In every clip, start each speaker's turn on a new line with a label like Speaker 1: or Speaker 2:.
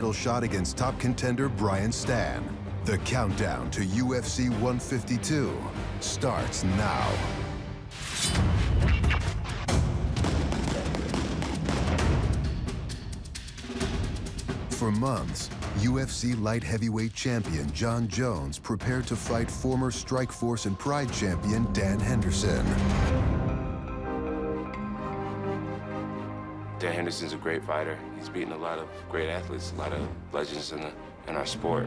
Speaker 1: title shot against top contender Brian Stann. The countdown to UFC 152 starts now. For months, UFC light heavyweight champion Jon Jones prepared to fight former Strikeforce and Pride champion Dan Henderson.
Speaker 2: Dan Henderson's a great fighter. He's beaten a lot of great athletes, a lot of legends in our sport.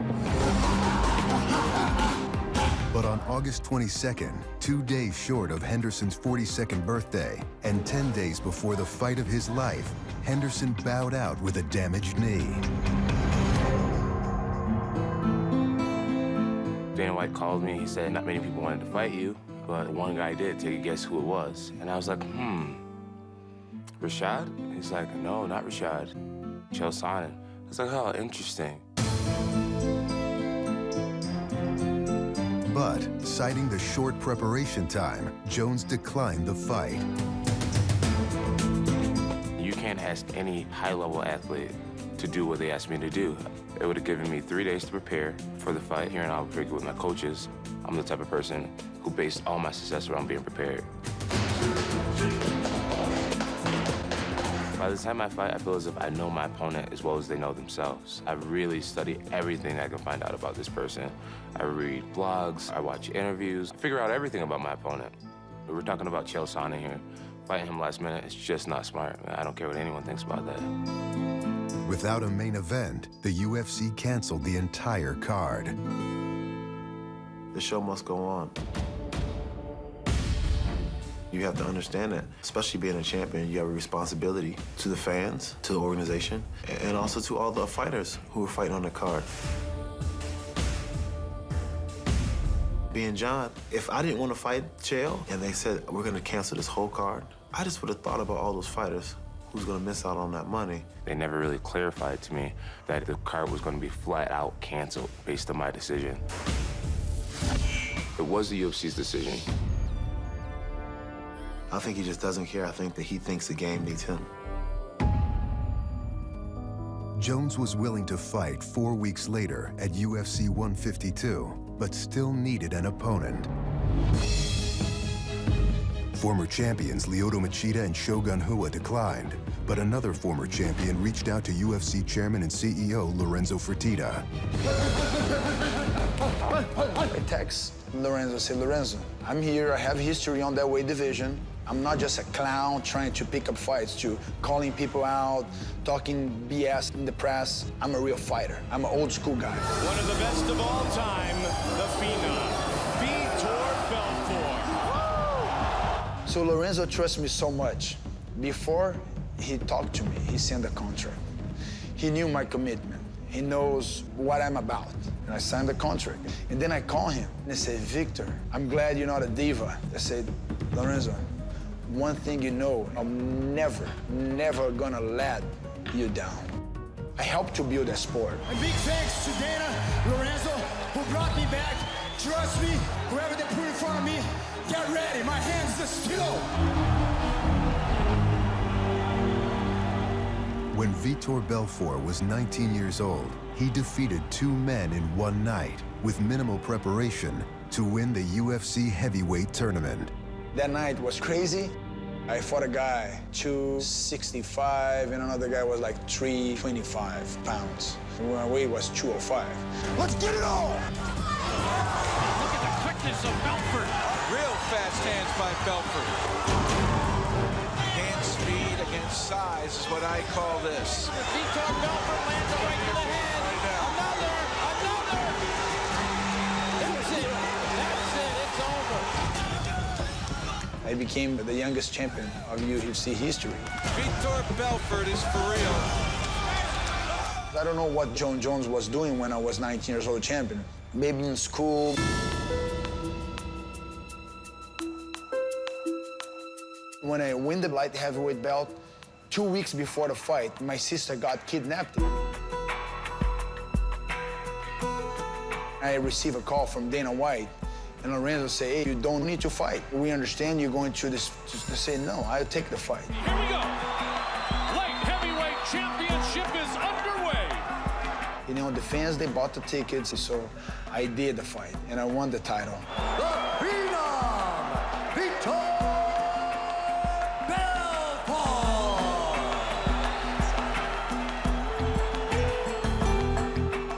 Speaker 1: But on August 22nd, 2 days short of Henderson's 42nd birthday and 10 days before the fight of his life, Henderson bowed out with a damaged knee.
Speaker 2: Dana White called me. He said, not many people wanted to fight you, but one guy did. Take a guess who it was. And I was like, Rashad? He's like, no, not Rashad. Chael Sonnen. I was like, oh, interesting.
Speaker 1: But, citing the short preparation time, Jones declined the fight.
Speaker 2: You can't ask any high-level athlete to do what they asked me to do. It would have given me 3 days to prepare for the fight here in Albuquerque with my coaches. I'm the type of person who based all my success around being prepared. By the time I fight, I feel as if I know my opponent as well as they know themselves. I really study everything I can find out about this person. I read blogs, I watch interviews, I figure out everything about my opponent. We're talking about Chael Sonnen here. Fighting him last minute is just not smart. I don't care what anyone thinks about that.
Speaker 1: Without a main event, the UFC canceled the entire card.
Speaker 3: The show must go on. You have to understand that, especially being a champion, you have a responsibility to the fans, to the organization, and also to all the fighters who are fighting on the card. Being Jon, if I didn't want to fight Chael and they said, we're going to cancel this whole card, I just would have thought about all those fighters who's going to miss out on that money.
Speaker 2: They never really clarified to me that the card was going to be flat out canceled based on my decision. It was the UFC's decision.
Speaker 3: I think he just doesn't care. I think that he thinks the game needs him.
Speaker 1: Jones was willing to fight 4 weeks later at UFC 152, but still needed an opponent. Former champions Lyoto Machida and Shogun Rua declined, but another former champion reached out to UFC chairman and CEO Lorenzo Fertitta.
Speaker 4: I text Lorenzo, say, Lorenzo, I'm here, I have history on that weight division. I'm not just a clown trying to pick up fights, to calling people out, talking BS in the press. I'm a real fighter. I'm an old school guy.
Speaker 5: One of the best of all time, the phenom, Vitor Belfort.
Speaker 4: So Lorenzo trusts me so much. Before he talked to me, he signed a contract. He knew my commitment. He knows what I'm about. And I signed the contract. And then I call him and I say, Victor, I'm glad you're not a diva. I said, Lorenzo, one thing you know, I'm never gonna let you down. I helped to build a sport.
Speaker 5: And big thanks to Dana, Lorenzo, who brought me back. Trust me, whoever they put in front of me, get ready, my hands are still.
Speaker 1: When Vitor Belfort was 19 years old, he defeated 2 men in one night with minimal preparation to win the UFC heavyweight tournament.
Speaker 4: That night was crazy. I fought a guy 265 and another guy was like 325 pounds. My weight was 205. Let's get it on!
Speaker 5: Look at the quickness of Belfort.
Speaker 6: Real fast hands by Belfort. Hand speed against size is what I call this.
Speaker 5: Vitor Belfort lands a right to the head. Another. That's it, it's over.
Speaker 4: I became the youngest champion of UFC history.
Speaker 6: Vitor Belfort is for real.
Speaker 4: I don't know what Jon Jones was doing when I was 19 years old champion. Maybe in school. When I win the light heavyweight belt, 2 weeks before the fight, my sister got kidnapped. I received a call from Dana White, and Lorenzo say, hey, you don't need to fight. We understand you're going through this. To say, no, I'll take the fight.
Speaker 5: Here we go. Light heavyweight championship is underway.
Speaker 4: You know, the fans, they bought the tickets, so I did the fight, and I won the title.
Speaker 5: The Phenom, Vitor Belfort!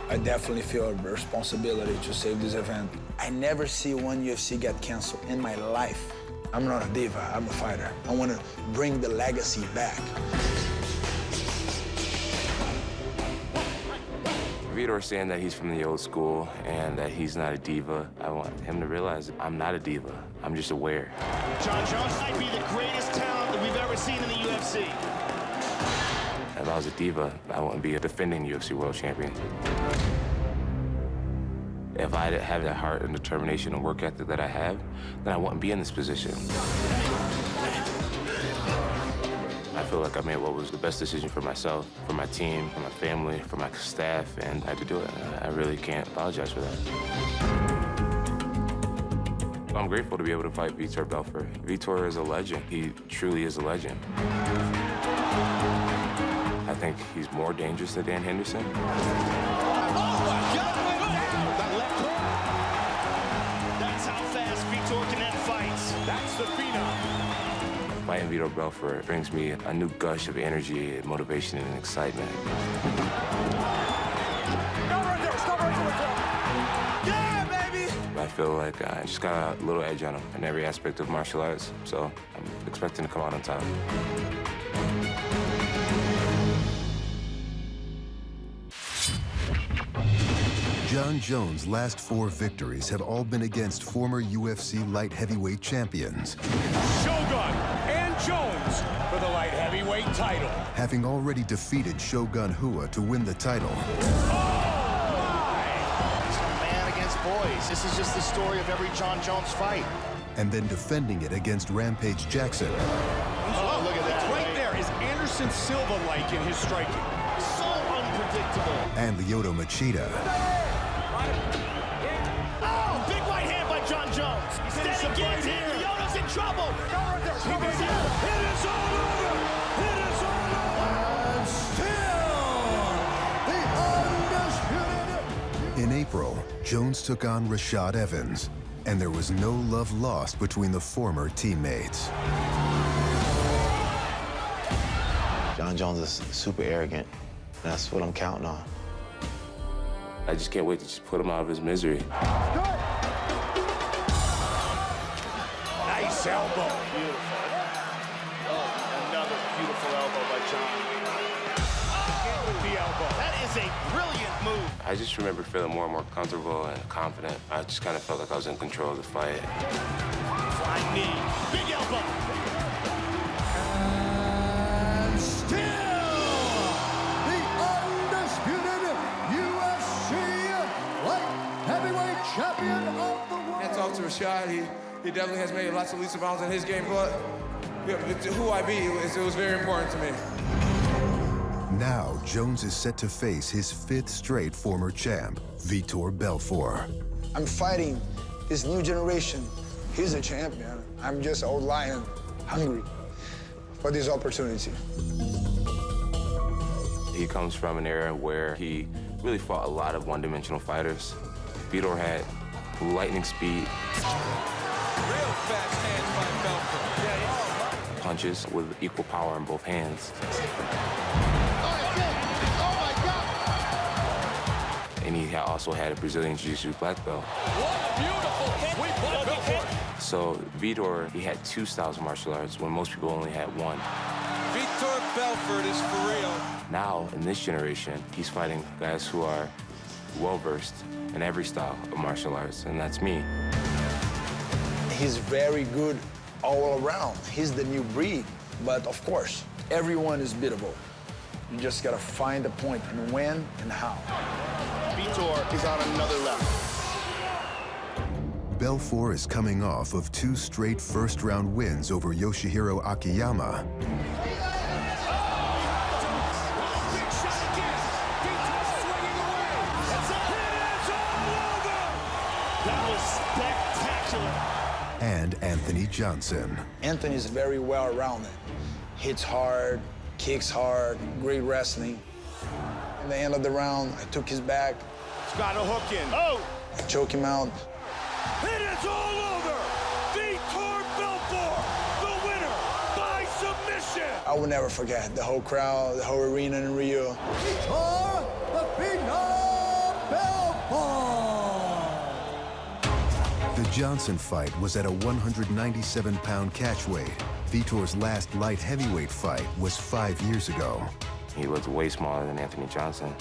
Speaker 4: I definitely feel a responsibility to save this event. I never see one UFC get canceled in my life. I'm not a diva, I'm a fighter. I want to bring the legacy back.
Speaker 2: Vitor saying that he's from the old school and that he's not a diva. I want him to realize that I'm not a diva. I'm just aware.
Speaker 7: Jon Jones might be the greatest talent that we've ever seen in the UFC.
Speaker 2: If I was a diva, I wouldn't be a defending UFC world champion. If I didn't have that heart and determination and work ethic that I have, then I wouldn't be in this position. I feel like I made what was the best decision for myself, for my team, for my family, for my staff, and I had to do it. I really can't apologize for that. I'm grateful to be able to fight Vitor Belfort. Vitor is a legend. He truly is a legend. I think he's more dangerous than Dan Henderson.
Speaker 7: Oh, my God! That left hook. That's how fast Vitor can end fights. That's the Phenom.
Speaker 2: Fighting Vitor Belfort brings me a new gush of energy, motivation, and excitement.
Speaker 5: Stop right there! Stop right there! Yeah, baby!
Speaker 2: I feel like I just got a little edge on him in every aspect of martial arts, so I'm expecting to come out on top.
Speaker 1: Jon Jones' last 4 victories have all been against former UFC light heavyweight champions.
Speaker 8: Shogun and Jones for the light heavyweight title.
Speaker 1: Having already defeated Shogun Rua to win the title.
Speaker 7: It's a man against boys. This is just the story of every Jon Jones fight.
Speaker 1: And then defending it against Rampage Jackson.
Speaker 7: Oh, look at that.
Speaker 8: Right there is Anderson Silva-like in his striking.
Speaker 7: So unpredictable.
Speaker 1: And Lyoto Machida.
Speaker 7: Oh, big right hand by Jon Jones. He's standing against him. Lyoto's in trouble.
Speaker 5: It is all over! It is all over! And still, the undisputed...
Speaker 1: In April, Jones took on Rashad Evans, and there was no love lost between the former teammates.
Speaker 3: Jon Jones is super arrogant. That's what I'm counting on.
Speaker 2: I just can't wait to just put him out of his misery.
Speaker 8: Nice elbow.
Speaker 7: Beautiful. Oh, another beautiful elbow by Jon.
Speaker 8: Again with the elbow.
Speaker 7: That is a brilliant move.
Speaker 2: I just remember feeling more and more comfortable and confident. I just kind of felt like I was in control of the fight.
Speaker 7: Flying knee. Big elbow.
Speaker 5: And still, the undisputed UFC light heavyweight champion of the world.
Speaker 9: I talked to Rashad. He definitely has made lots of leaps and bounds in his game, but who I beat, it was very important to me.
Speaker 1: Now, Jones is set to face his 5th straight former champ, Vitor Belfort.
Speaker 4: I'm fighting this new generation. He's a champion. I'm just old lion, hungry for this opportunity.
Speaker 2: He comes from an era where he really fought a lot of one-dimensional fighters. Vitor had lightning speed.
Speaker 8: Real fast hands by Belfort.
Speaker 2: Punches with equal power in both hands. And he also had a Brazilian Jiu-Jitsu black belt.
Speaker 8: What a beautiful sweep by Belfort.
Speaker 2: So Vitor, he had 2 styles of martial arts when most people only had one.
Speaker 8: Vitor Belfort is for real.
Speaker 2: Now, in this generation, he's fighting guys who are well-versed in every style of martial arts, and that's me.
Speaker 4: He's very good all around. He's the new breed. But of course, everyone is beatable. You just gotta find the point and when and how.
Speaker 7: Vitor is on another level.
Speaker 1: Belfort is coming off of 2 straight first-round wins over Yoshihiro Akiyama.
Speaker 7: Big shot again. Vitor swinging away. That's it. It's all over. That was spectacular.
Speaker 1: And Anthony Johnson.
Speaker 4: Anthony's very well-rounded. Hits hard, kicks hard, great wrestling. At the end of the round, I took his back.
Speaker 8: He's got a hook in. Oh!
Speaker 4: I choke him out.
Speaker 8: It is all over! Vitor Belfort, the winner by submission!
Speaker 4: I will never forget the whole crowd, the whole arena in Rio.
Speaker 5: Vitor Belfort!
Speaker 1: The Johnson fight was at a 197-pound catch weight. Vitor's last light heavyweight fight was 5 years ago.
Speaker 2: He was way smaller than Anthony Johnson.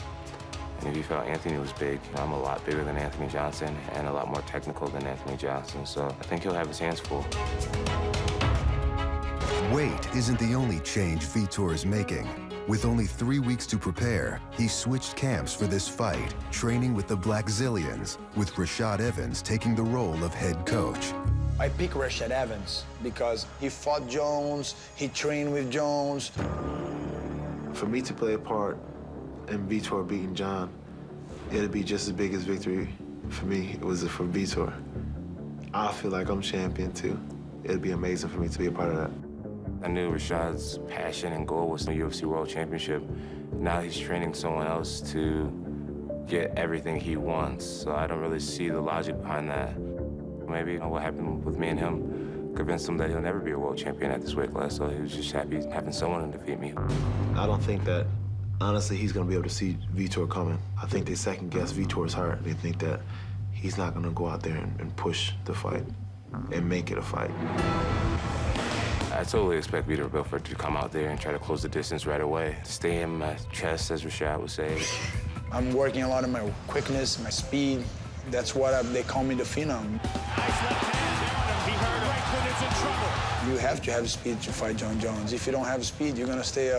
Speaker 2: And if you felt Anthony was big, I'm a lot bigger than Anthony Johnson and a lot more technical than Anthony Johnson. So I think he'll have his hands full.
Speaker 1: Weight isn't the only change Vitor is making. With only 3 weeks to prepare, he switched camps for this fight, training with the Black Zillions, with Rashad Evans taking the role of head coach.
Speaker 4: I picked Rashad Evans because he fought Jones, he trained with Jones.
Speaker 3: For me to play a part in Vitor beating John, it'd be just as big as victory for me. It was for Vitor. I feel like I'm champion too. It'd be amazing for me to be a part of that.
Speaker 2: I knew Rashad's passion and goal was the UFC World Championship. Now he's training someone else to get everything he wants, so I don't really see the logic behind that. Maybe what happened with me and him convinced him that he'll never be a world champion at this weight class, so he was just happy having someone to defeat me.
Speaker 3: I don't think that, honestly, he's gonna be able to see Vitor coming. I think they second guess Vitor's heart. They think that he's not gonna go out there and push the fight and make it a fight.
Speaker 2: I totally expect Vitor Belfort to come out there and try to close the distance right away. Stay in my chest, as Rashad would say.
Speaker 4: I'm working a lot on my quickness, my speed. That's what they call me the Phenom.
Speaker 8: Nice left hand down him. He heard Franklin is in trouble.
Speaker 4: You have to have speed to fight John Jones. If you don't have speed, you're gonna stay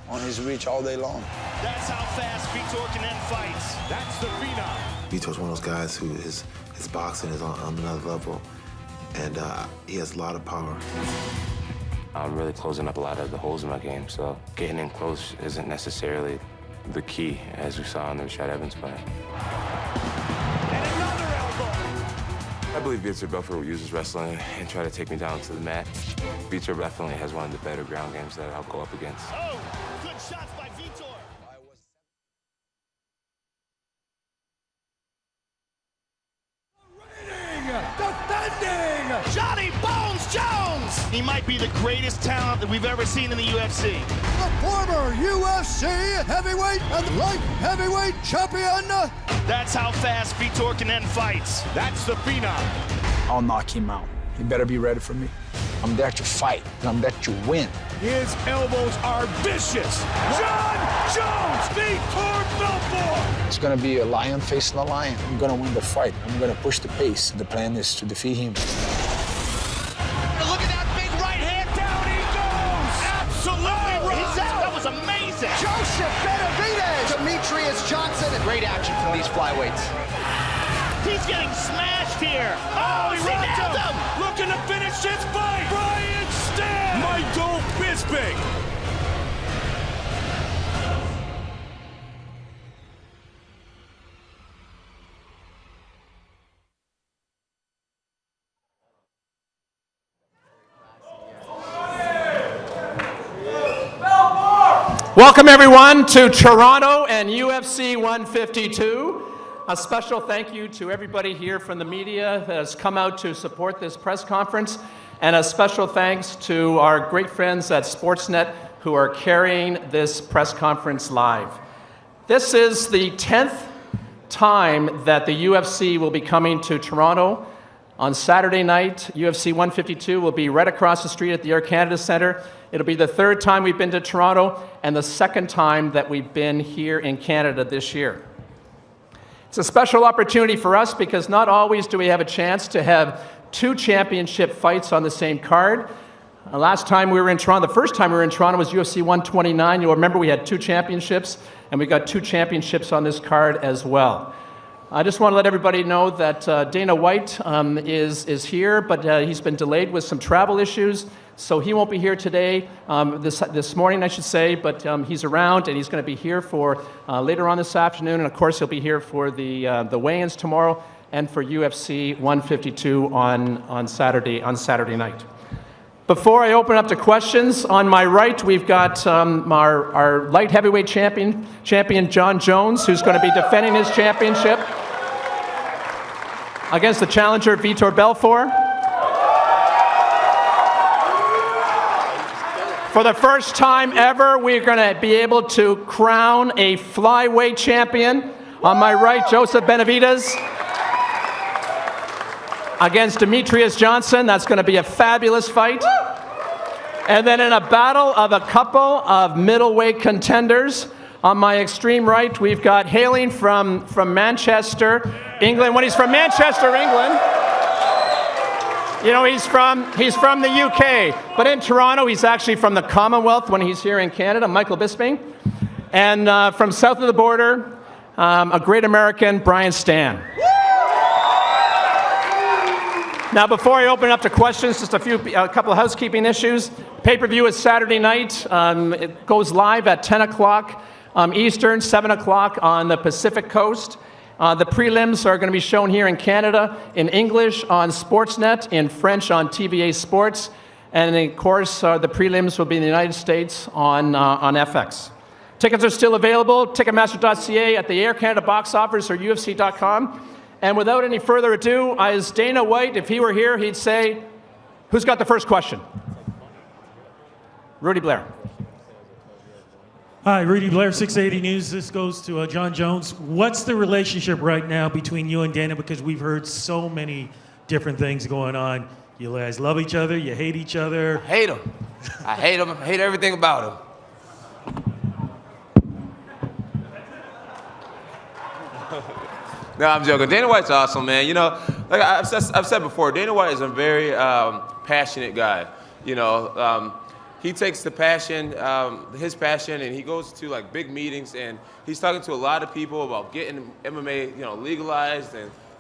Speaker 4: on his reach all day long.
Speaker 8: That's how fast Vitor can end fights. That's the Phenom.
Speaker 3: Vitor's one of those guys who his boxing is on another level, and he has a lot of power.
Speaker 2: I'm really closing up a lot of the holes in my game, so getting in close isn't necessarily the key, as we saw in the Rashad Evans fight.
Speaker 8: And another elbow.
Speaker 2: I believe Vitor Belfort will use his wrestling and try to take me down to the mat. Vitor definitely has one of the better ground games that I'll go up against.
Speaker 8: Oh, good shots by Vitor.
Speaker 5: Defending
Speaker 8: Johnny Bones Jones! He might be the greatest talent that we've ever seen in the UFC.
Speaker 5: the former UFC heavyweight and light heavyweight champion.
Speaker 8: That's how fast Vitor can end fights. That's the Phenom.
Speaker 4: I'll knock him out. You better be ready for me. I'm there to fight, and I'm there to win.
Speaker 8: His elbows are vicious. John Jones, Vitor Belfort!
Speaker 4: It's gonna be a lion facing a lion. I'm gonna win the fight. I'm gonna push the pace. The plan is to defeat him.
Speaker 8: Look at that big right hand. Down he goes. Absolutely right. That was amazing.
Speaker 5: Joseph Benavidez. Demetrius Johnson.
Speaker 10: Great action from these flyweights.
Speaker 8: He's getting smashed here. Oh, he nailed him. Looking to finish this fight. Brian Stann. Michael Bisping.
Speaker 11: Welcome everyone to Toronto and UFC 152. A special thank you to everybody here from the media that has come out to support this press conference, and a special thanks to our great friends at Sportsnet who are carrying this press conference live. This is the 10th time that the UFC will be coming to Toronto. On Saturday night, UFC 152 will be right across the street at the Air Canada Centre. It'll be the third time we've been to Toronto and the second time that we've been here in Canada this year. It's a special opportunity for us because not always do we have a chance to have two championship fights on the same card. Last time we were in Toronto, the first time we were in Toronto was UFC 129. You'll remember we had two championships, and we got two championships on this card as well. I just want to let everybody know that Dana White is here, but he's been delayed with some travel issues, so he won't be here today, this morning I should say, but he's around and he's going to be here for later on this afternoon, and of course he'll be here for the weigh-ins tomorrow and for UFC 152 on Saturday night. Before I open up to questions, on my right we've got our light heavyweight champion John Jones, who's going to be defending his championship against the challenger Vitor Belfort. For the first time ever, we're going to be able to crown a flyweight champion. On my right, Joseph Benavidez against Demetrius Johnson. That's going to be a fabulous fight. And then in a battle of a couple of middleweight contenders, on my extreme right, we've got hailing from Manchester, England. When he's from Manchester, England, you know, he's from the UK, but in Toronto, he's actually from the Commonwealth when he's here in Canada, Michael Bisping. And from south of the border, a great American, Brian Stan. Now, before I open it up to questions, just a couple of housekeeping issues. Pay-per-view is Saturday night. It goes live at 10 o'clock Eastern, 7 o'clock on the Pacific Coast. The prelims are going to be shown here in Canada in English on Sportsnet, in French on TVA Sports, and of course, the prelims will be in the United States on FX. Tickets are still available, Ticketmaster.ca, at the Air Canada box office, or UFC.com. And without any further ado, as Dana White, if he were here, he'd say, who's got the first question? Rudy Blair.
Speaker 12: Hi, Rudy Blair, 680 News. This goes to John Jones. What's the relationship right now between you and Dana? Because we've heard so many different things going on. You guys love each other, you hate each other.
Speaker 9: I hate him. I hate everything about him. No, I'm joking. Dana White's awesome, man. You know, like I've said before, Dana White is a very passionate guy. You know, he takes the passion, his passion, and he goes to like big meetings, and he's talking to a lot of people about getting MMA, you know, legalized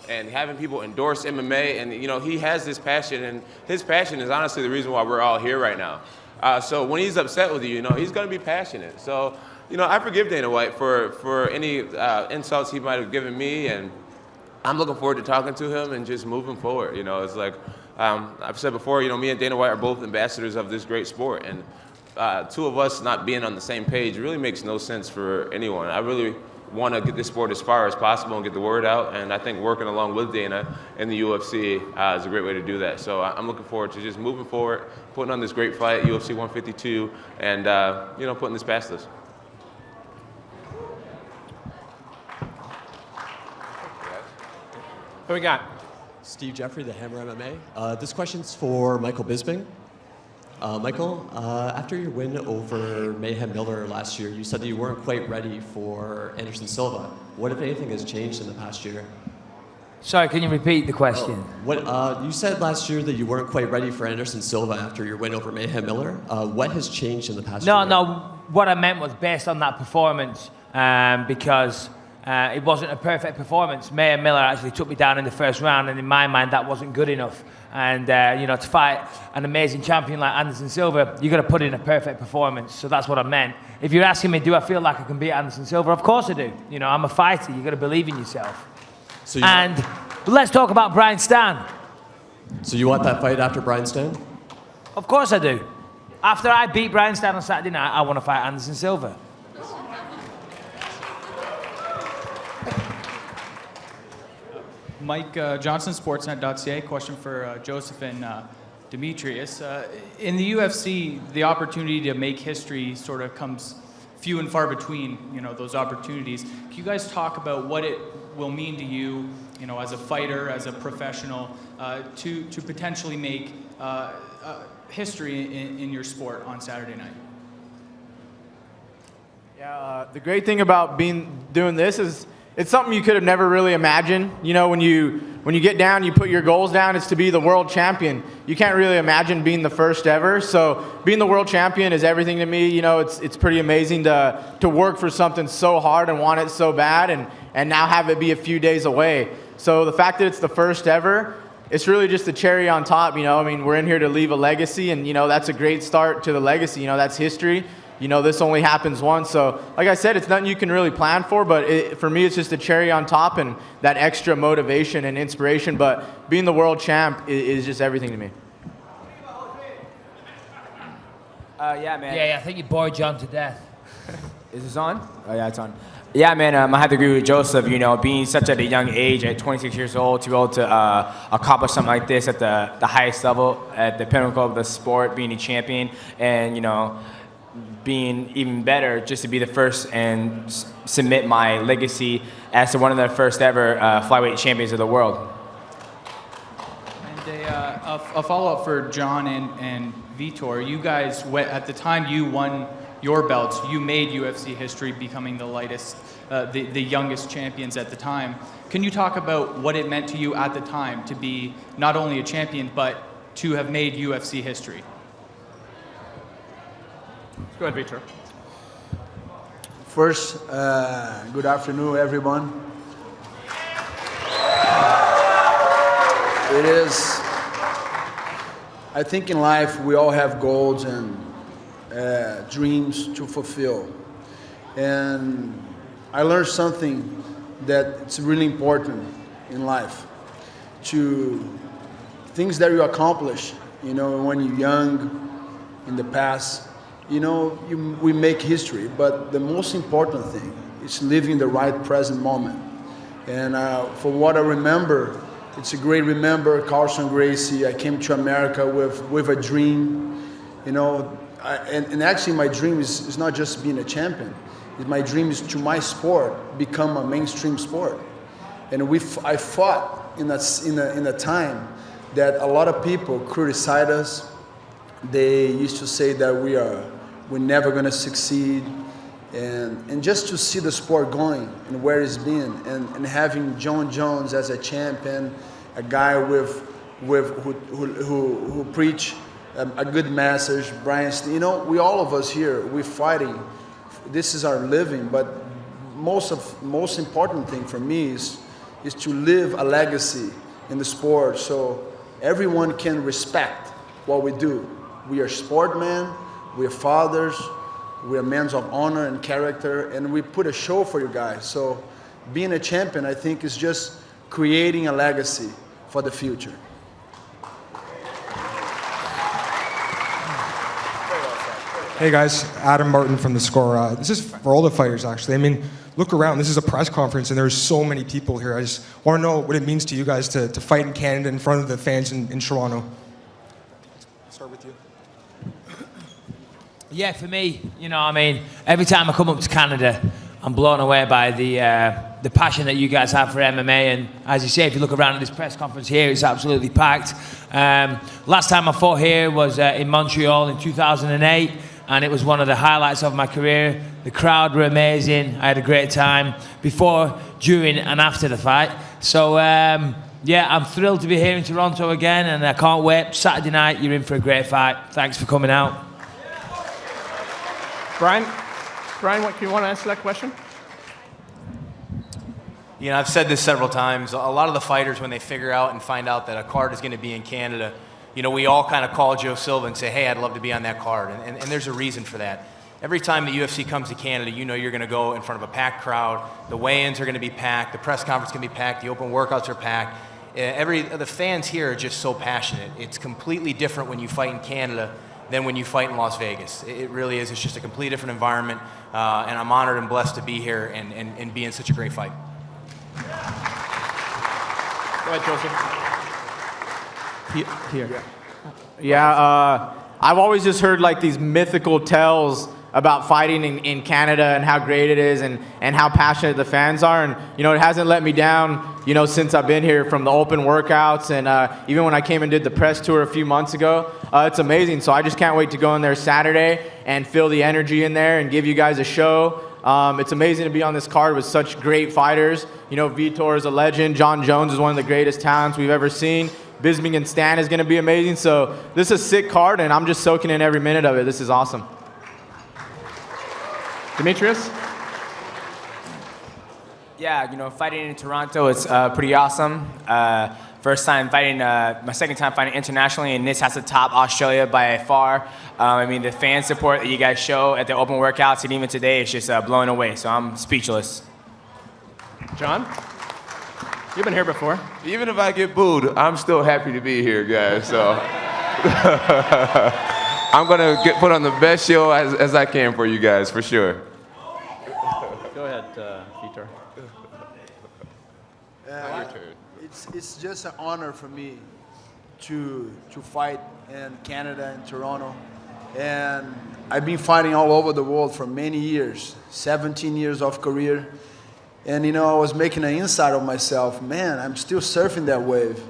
Speaker 9: and having people endorse MMA. And you know, he has this passion, and his passion is honestly the reason why we're all here right now. So when he's upset with you, you know, he's going to be passionate. So. You know, I forgive Dana White for any insults he might have given me, and I'm looking forward to talking to him and just moving forward. You know, it's like I've said before, you know, me and Dana White are both ambassadors of this great sport, and two of us not being on the same page really makes no sense for anyone. I really want to get this sport as far as possible and get the word out, and I think working along with Dana in the UFC is a great way to do that. So I'm looking forward to just moving forward, putting on this great fight, UFC 152, and you know, putting this past us.
Speaker 11: Who we got?
Speaker 13: Steve Jeffrey, the Hammer MMA. This question's for Michael Bisping. Michael, after your win over Mayhem Miller last year, you said that you weren't quite ready for Anderson Silva. What, if anything, has changed in the past year?
Speaker 14: Sorry, can you repeat the question?
Speaker 13: You said last year that you weren't quite ready for Anderson Silva after your win over Mayhem Miller. What has changed in the past year?
Speaker 14: No, what I meant was based on that performance, because it wasn't a perfect performance. Mayhem Miller actually took me down in the first round, and in my mind, that wasn't good enough. And you know, to fight an amazing champion like Anderson Silva, you got to put in a perfect performance. So that's what I meant. If you're asking me, do I feel like I can beat Anderson Silva? Of course I do. You know, I'm a fighter. You got to believe in yourself. But let's talk about Brian Stan.
Speaker 13: So you want that fight after Brian Stan?
Speaker 14: Of course I do. After I beat Brian Stan on Saturday night, I want to fight Anderson Silva.
Speaker 15: Mike Johnson, Sportsnet.ca. Question for Joseph and Demetrius. In the UFC, the opportunity to make history sort of comes few and far between, you know, those opportunities. Can you guys talk about what it will mean to you, you know, as a fighter, as a professional, to potentially make history in your sport on Saturday night?
Speaker 16: Yeah, the great thing about doing this is it's something you could have never really imagined. You know, when you get down, you put your goals down, it's to be the world champion. You can't really imagine being the first ever. So being the world champion is everything to me. You know, it's pretty amazing to work for something so hard and want it so bad, and now have it be a few days away. So the fact that it's the first ever, it's really just the cherry on top. You know, I mean, we're in here to leave a legacy, and you know, that's a great start to the legacy. You know, that's history. You know, this only happens once. So, like I said, it's nothing you can really plan for, but for me, it's just a cherry on top and that extra motivation and inspiration. But being the world champ is just everything to me.
Speaker 10: Yeah, man.
Speaker 14: Yeah, I think you bored John to death.
Speaker 10: Is this on? Oh, yeah, it's on. Yeah, man, I have to agree with Joseph. You know, being such at a young age, at 26 years old, to be able to accomplish something like this at the highest level, at the pinnacle of the sport, being a champion, and, you know, being even better, just to be the first and submit my legacy as to one of the first ever flyweight champions of the world.
Speaker 15: And a follow-up for John and Vitor. You guys, at the time you won your belts, you made UFC history, becoming the lightest, the youngest champions at the time. Can you talk about what it meant to you at the time to be not only a champion, but to have made UFC history?
Speaker 11: Go ahead, Vitor.
Speaker 17: First, good afternoon, everyone. It is, I think in life we all have goals and dreams to fulfill. And I learned something that it's really important in life. To things that you accomplish, you know, when you're young, in the past, you know, we make history, but the most important thing is living the right present moment. And from what I remember, it's a great remember, Carlson Gracie. I came to America with a dream, you know, and actually my dream is not just being a champion. My dream is to my sport become a mainstream sport. And I fought in a time that a lot of people criticize us. They used to say that we're never going to succeed, and just to see the sport going and where it's been, and having John Jones as a champion, a guy who preach a good message, Brian, you know, all of us here, we're fighting. This is our living, but most important thing for me is to live a legacy in the sport, so everyone can respect what we do. We are sportmen. We are fathers, we are men of honor and character, and we put a show for you guys. So being a champion, I think, is just creating a legacy for the future.
Speaker 18: Hey guys, Adam Martin from The Score. This is for all the fighters, actually. I mean, look around, this is a press conference and there's so many people here. I just want to know what it means to you guys to fight in Canada in front of the fans in Toronto. Start with you.
Speaker 14: Yeah, for me, you know, I mean, every time I come up to Canada, I'm blown away by the passion that you guys have for MMA. And as you say, if you look around at this press conference here, it's absolutely packed. Last time I fought here was in Montreal in 2008, and it was one of the highlights of my career. The crowd were amazing. I had a great time before, during, and after the fight. So, yeah, I'm thrilled to be here in Toronto again, and I can't wait. Saturday night, you're in for a great fight. Thanks for coming out.
Speaker 11: Brian, what do you want to answer that question?
Speaker 19: You know, I've said this several times. A lot of the fighters, when they figure out and find out that a card is going to be in Canada, you know, we all kind of call Joe Silva and say, hey, I'd love to be on that card. And there's a reason for that. Every time the UFC comes to Canada, you know you're going to go in front of a packed crowd. The weigh-ins are going to be packed. The press conference is going to be packed. The open workouts are packed. The fans here are just so passionate. It's completely different when you fight in Canada than when you fight in Las Vegas. It really is. It's just a completely different environment, and I'm honored and blessed to be here and be in such a great fight.
Speaker 11: Go ahead, Joseph.
Speaker 16: Here. Yeah, I've always just heard like these mythical tales about fighting in Canada and how great it is and how passionate the fans are. And, you know, it hasn't let me down, you know, since I've been here, from the open workouts and even when I came and did the press tour a few months ago. It's amazing. So I just can't wait to go in there Saturday and feel the energy in there and give you guys a show. It's amazing to be on this card with such great fighters. You know, Vitor is a legend. John Jones is one of the greatest talents we've ever seen. Bisping and Stan is going to be amazing. So this is a sick card, and I'm just soaking in every minute of it. This is awesome.
Speaker 11: Demetrius?
Speaker 10: Yeah, you know, fighting in Toronto is pretty awesome. First time fighting, my second time fighting internationally, and this has to top Australia by far. I mean, the fan support that you guys show at the open workouts and even today is just blowing away, so I'm speechless.
Speaker 11: John? You've been here before.
Speaker 9: Even if I get booed, I'm still happy to be here, guys. So, I'm gonna put on the best show as I can for you guys, for sure.
Speaker 11: Go ahead, Vitor.
Speaker 9: Your turn.
Speaker 17: It's just an honor for me to fight in Canada and Toronto. And I've been fighting all over the world for many years, 17 years of career. And you know, I was making an inside of myself, man, I'm still surfing that wave.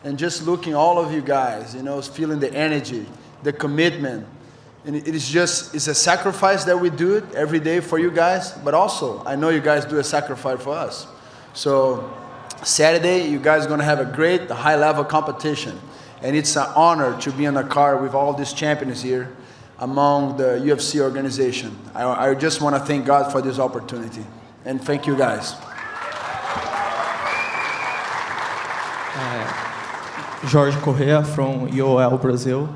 Speaker 17: And just looking all of you guys, you know, feeling the energy, the commitment. And it's a sacrifice that we do it every day for you guys, but also I know you guys do a sacrifice for us. So Saturday, you guys are gonna have a great high-level competition. And it's an honor to be in a car with all these champions here among the UFC organization. I just wanna thank God for this opportunity. And thank you guys.
Speaker 20: Jorge Correa from UOL Brazil.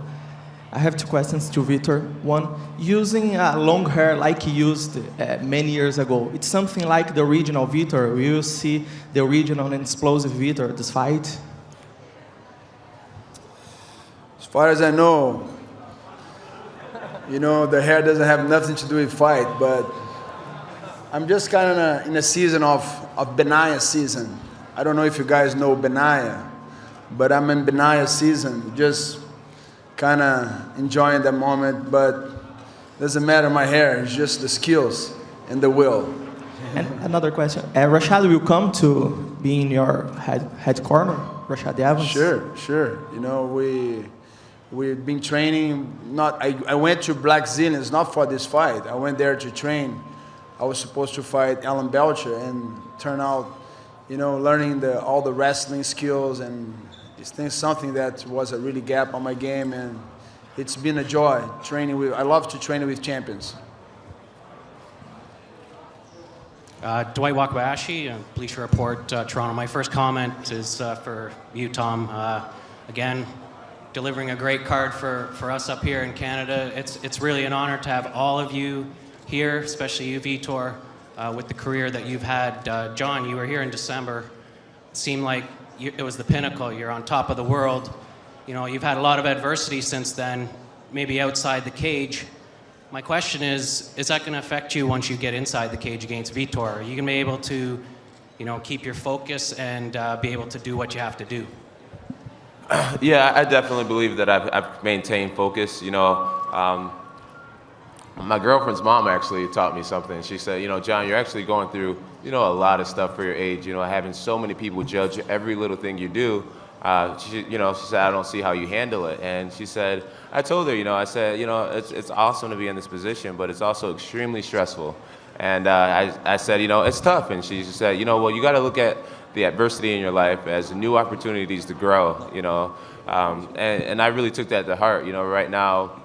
Speaker 20: I have two questions to Vitor. One, using long hair like he used many years ago, it's something like the original Vitor. Will you see the original and explosive Vitor at this fight?
Speaker 17: As far as I know, you know, the hair doesn't have nothing to do with fight, but I'm just kind of in a season of Benaya season. I don't know if you guys know Benaya, but I'm in Benaya season, just kind of enjoying that moment, but doesn't matter my hair, it's just the skills and the will.
Speaker 20: And another question, Rashad will come to be in your head corner, Rashad Evans?
Speaker 17: Sure. You know, we've been training, I went to Black Zillions not for this fight, I went there to train. I was supposed to fight Alan Belcher and turn out, you know, learning all the wrestling skills, and it's something that was a really gap on my game, and it's been a joy training with, I love to train with champions.
Speaker 21: Dwight Wakabayashi, Bleacher Report, Toronto. My first comment is for you, Tom. Again, delivering a great card for us up here in Canada. It's really an honor to have all of you here, especially you, Vitor, with the career that you've had. John, you were here in December. It seemed like it was the pinnacle. You're on top of the world. You know, you've had a lot of adversity since then, maybe outside the cage. My question is that going to affect you once you get inside the cage against Vitor? Are you going to be able to, you know, keep your focus and be able to do what you have to do?
Speaker 9: Yeah, I definitely believe that I've maintained focus. You know, my girlfriend's mom actually taught me something. She said, you know, John, you're actually going through, you know, a lot of stuff for your age. You know, having so many people judge every little thing you do. She said, I don't see how you handle it. And she said, I told her, you know, I said, you know, it's awesome to be in this position, but it's also extremely stressful. And I said, you know, it's tough. And she said, you know, well, you got to look at the adversity in your life as new opportunities to grow, you know. And I really took that to heart. You know, right now,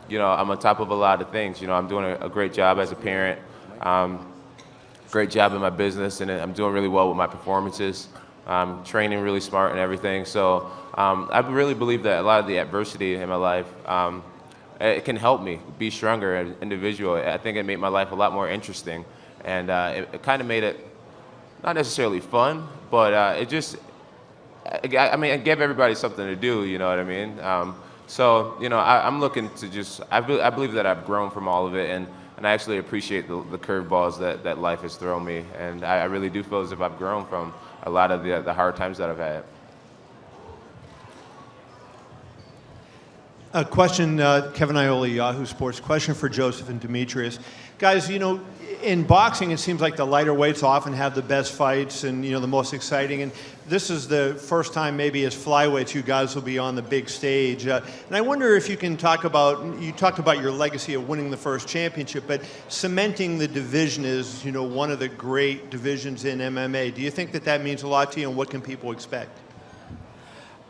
Speaker 9: you know, I'm on top of a lot of things. You know, I'm doing a great job as a parent, great job in my business, and I'm doing really well with my performances. I'm training really smart and everything. So I really believe that a lot of the adversity in my life, it can help me be stronger as an individual. I think it made my life a lot more interesting. And it kind of made it not necessarily fun, but it just, I mean, it gave everybody something to do, you know what I mean? So, you know, I'm looking to just, I believe that I've grown from all of it, and I actually appreciate the curveballs that life has thrown me. And I really do feel as if I've grown from a lot of the hard times that I've had.
Speaker 22: A question, Kevin Ioli, Yahoo Sports. Question for Joseph and Demetrius. Guys, you know, in boxing, it seems like the lighter weights often have the best fights and, you know, the most exciting. And this is the first time maybe as flyweights you guys will be on the big stage. And I wonder if you can talk about, you talked about your legacy of winning the first championship, but cementing the division is, you know, one of the great divisions in MMA. Do you think that means a lot to you, and what can people expect?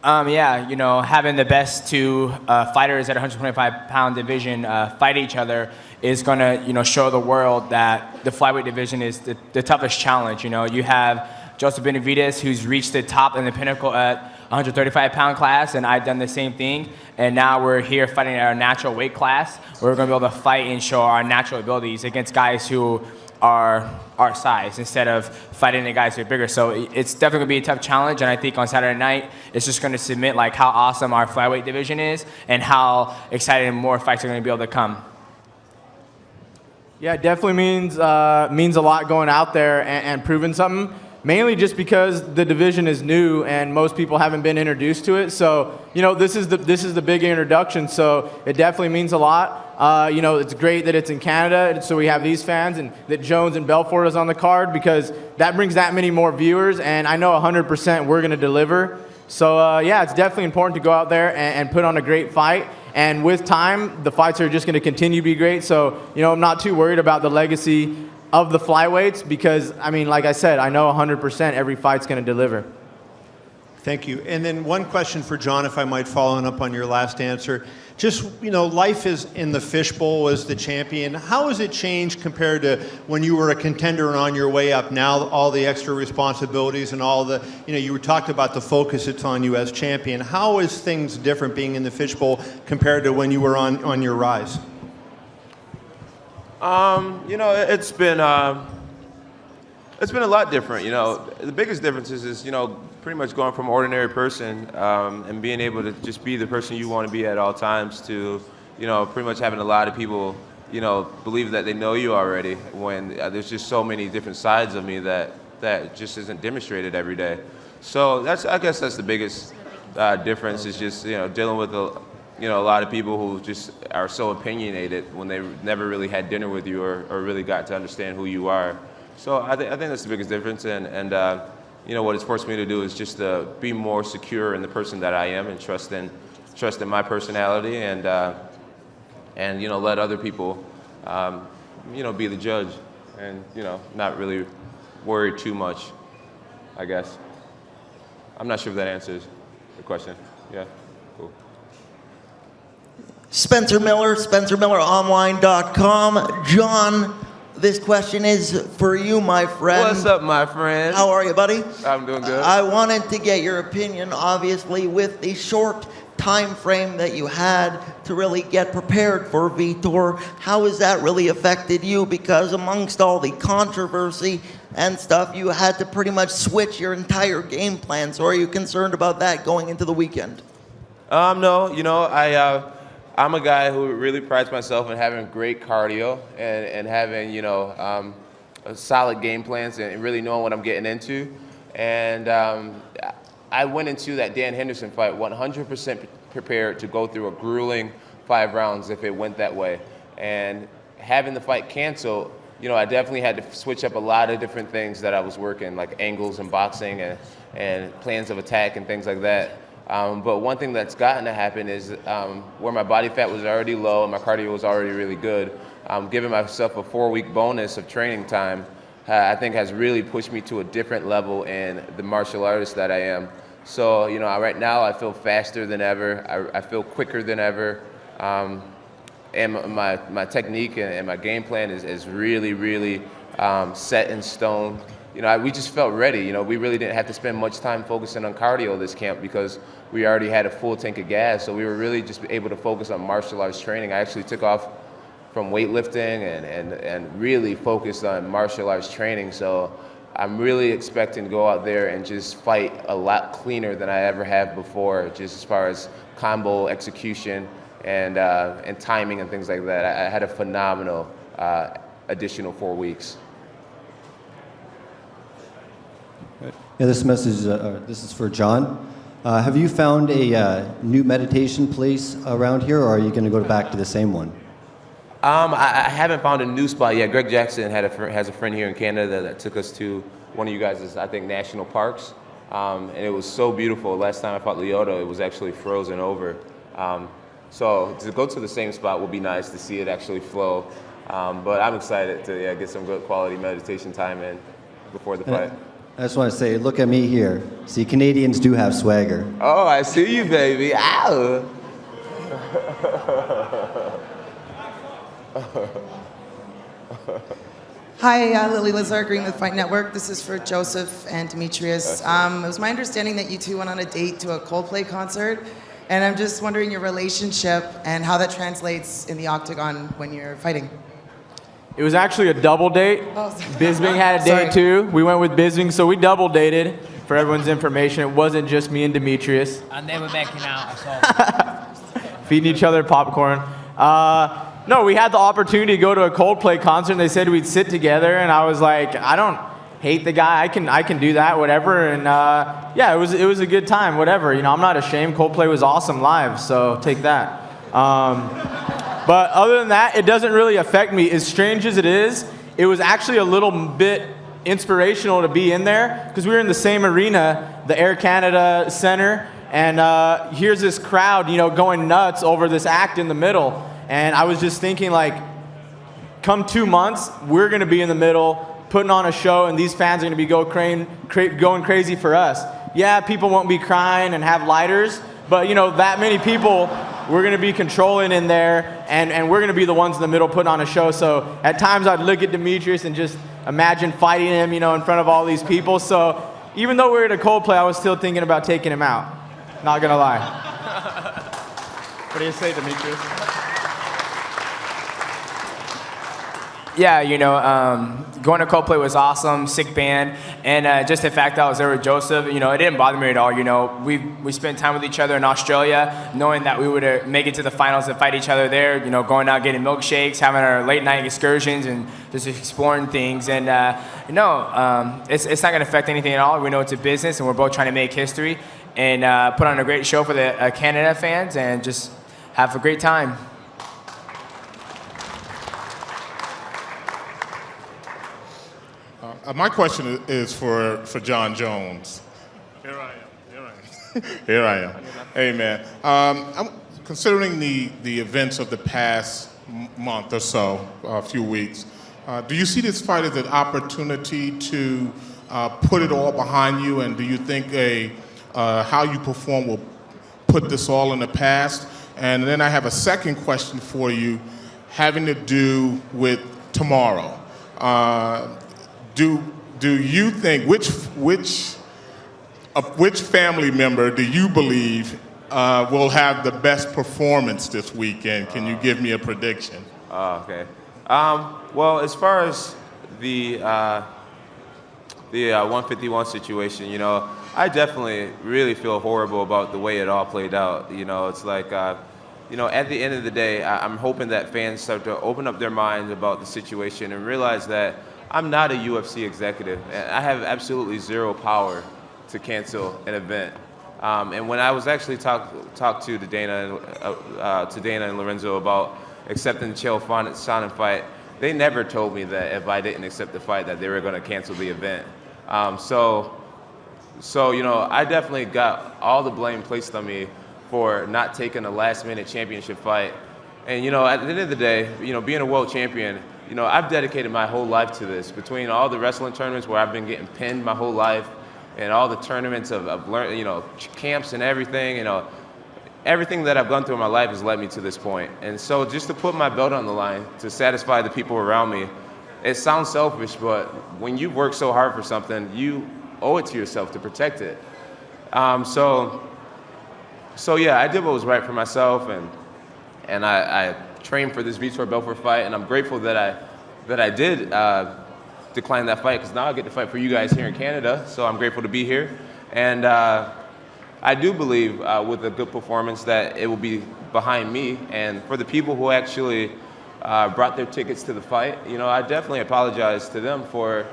Speaker 10: Yeah, you know, having the best two fighters at 125-pound division fight each other is going to, you know, show the world that the flyweight division is the toughest challenge. You know, you have Joseph Benavidez, who's reached the top and the pinnacle at 135-pound class, and I've done the same thing. And now we're here fighting at our natural weight class. We're going to be able to fight and show our natural abilities against guys who our size instead of fighting the guys who are bigger. So it's definitely going to be a tough challenge, and I think on Saturday night, it's just going to submit like how awesome our flyweight division is and how exciting more fights are going to be able to come.
Speaker 16: Yeah, it definitely means a lot going out there and proving something. Mainly just because the division is new and most people haven't been introduced to it. So, you know, this is the big introduction. So it definitely means a lot. You know, it's great that it's in Canada, so we have these fans, and that Jones and Belfort is on the card, because that brings that many more viewers. And I know 100% we're going to deliver. So yeah, it's definitely important to go out there and put on a great fight. And with time, the fights are just going to continue to be great. So, you know, I'm not too worried about the legacy of the flyweights, because, I mean, like I said, I know 100% every fight's going to deliver.
Speaker 22: Thank you. And then one question for John, if I might, following up on your last answer. Just, you know, life is in the fishbowl as the champion. How has it changed compared to when you were a contender and on your way up? Now all the extra responsibilities and all the, you know, you talked about the focus it's on you as champion. How is things different being in the fishbowl compared to when you were on your rise?
Speaker 9: You know, it's been a lot different. You know, the biggest difference is you know, pretty much going from ordinary person and being able to just be the person you want to be at all times to, you know, pretty much having a lot of people, you know, believe that they know you already, when there's just so many different sides of me that just isn't demonstrated every day. So I guess that's the biggest difference, is just, you know, dealing with a lot of people who just are so opinionated when they never really had dinner with you or really got to understand who you are. So I think that's the biggest difference, and you know, what it's forced me to do is just to be more secure in the person that I am, and trust in my personality, and you know, let other people you know, be the judge, and you know, not really worry too much, I guess. I'm not sure if that answers the question. Yeah. Cool.
Speaker 6: Spencer Miller, SpencerMillerOnline.com. John, this question is for you, my friend.
Speaker 9: What's up, my friend?
Speaker 6: How are you, buddy?
Speaker 9: I'm doing good.
Speaker 6: I wanted to get your opinion, obviously, with the short time frame that you had to really get prepared for Vitor. How has that really affected you? Because amongst all the controversy and stuff, you had to pretty much switch your entire game plan. So are you concerned about that going into the weekend?
Speaker 9: No, you know, I'm a guy who really prides myself in having great cardio and having, you know, solid game plans and really knowing what I'm getting into. And I went into that Dan Henderson fight 100% prepared to go through a grueling 5 rounds if it went that way. And having the fight canceled, you know, I definitely had to switch up a lot of different things that I was working, like angles and boxing and plans of attack and things like that. But one thing that's gotten to happen is where my body fat was already low and my cardio was already really good, giving myself a 4-week bonus of training time, I think has really pushed me to a different level in the martial artist that I am. So, you know, right now I feel faster than ever. I feel quicker than ever. And my technique and my game plan is really, really set in stone. You know, we just felt ready. You know, we really didn't have to spend much time focusing on cardio this camp because we already had a full tank of gas. So we were really just able to focus on martial arts training. I actually took off from weightlifting and really focused on martial arts training. So I'm really expecting to go out there and just fight a lot cleaner than I ever have before, just as far as combo execution and timing and things like that. I had a phenomenal additional 4 weeks.
Speaker 7: Yeah, this message, this is for John. Have you found a new meditation place around here, or are you going to go back to the same one?
Speaker 9: I haven't found a new spot yet. Greg Jackson has a friend here in Canada that took us to one of you guys' I think, national parks. And it was so beautiful. Last time I fought Lyoto, it was actually frozen over. So to go to the same spot will be nice to see it actually flow. But I'm excited to get some good quality meditation time in before the fight.
Speaker 7: I just want to say, look at me here. See, Canadians do have swagger.
Speaker 9: Oh, I see you, baby. Ow.
Speaker 23: Hi, Lily Lazar, Green with Fight Network. This is for Joseph and Demetrius. It was my understanding that you two went on a date to a Coldplay concert, and I'm just wondering your relationship and how that translates in the octagon when you're fighting.
Speaker 16: It was actually a double date.
Speaker 23: Oh, sorry.
Speaker 16: Bisbing had a date too. We went with Bisbing, so we double dated. For everyone's information, it wasn't just me and Demetrius.
Speaker 14: And they were making out. I saw
Speaker 16: Feeding each other popcorn. No, we had the opportunity to go to a Coldplay concert, and they said we'd sit together, and I was like, I don't hate the guy. I can do that, whatever. And yeah, it was a good time, whatever. You know, I'm not ashamed. Coldplay was awesome live, so take that. But other than that, it doesn't really affect me. As strange as it is, it was actually a little bit inspirational to be in there because we were in the same arena, the Air Canada Center, and here's this crowd, you know, going nuts over this act in the middle. And I was just thinking, like, come 2 months, we're going to be in the middle, putting on a show, and these fans are going to be going crazy for us. Yeah, people won't be crying and have lighters, but, you know, that many people, we're going to be controlling in there, and we're going to be the ones in the middle putting on a show. So at times I'd look at Demetrius and just imagine fighting him, you know, in front of all these people. So even though we were at a Coldplay, I was still thinking about taking him out. Not going to lie. What do you say, Demetrius?
Speaker 10: Yeah, you know, going to Coldplay was awesome, sick band, and just the fact that I was there with Joseph, you know, it didn't bother me at all. You know, we spent time with each other in Australia, knowing that we would make it to the finals and fight each other there. You know, going out getting milkshakes, having our late night excursions, and just exploring things. And you know, it's not going to affect anything at all. We know it's a business, and we're both trying to make history and put on a great show for the Canada fans, and just have a great time.
Speaker 1: My question is for John Jones. Here I am. Here I am. Hey, man. I'm considering the events of the past month or so, a few weeks. Do you see this fight as an opportunity to put it all behind you, and do you think how you perform will put this all in the past? And then I have a second question for you, having to do with tomorrow. Do you think which family member do you believe will have the best performance this weekend? Can you give me a prediction?
Speaker 9: Okay. Well, as far as the 151 situation, you know, I definitely really feel horrible about the way it all played out. You know, it's like, you know, at the end of the day, I'm hoping that fans start to open up their minds about the situation and realize that I'm not a UFC executive, and I have absolutely zero power to cancel an event. And when I was actually talked to Dana and Lorenzo about accepting the Chael Sonnen fight, they never told me that if I didn't accept the fight that they were going to cancel the event. So you know, I definitely got all the blame placed on me for not taking a last-minute championship fight. And you know, at the end of the day, you know, being a world champion, you know, I've dedicated my whole life to this. Between all the wrestling tournaments where I've been getting pinned my whole life, and all the tournaments of learning, you know, camps and everything, you know, everything that I've gone through in my life has led me to this point. And so just to put my belt on the line to satisfy the people around me, it sounds selfish, but when you work so hard for something, you owe it to yourself to protect it. So yeah, I did what was right for myself, and I trained for this Vitor Belfort fight, and I'm grateful that I did decline that fight, because now I get to fight for you guys here in Canada, so I'm grateful to be here. And I do believe with a good performance that it will be behind me, and for the people who actually brought their tickets to the fight, you know, I definitely apologize to them for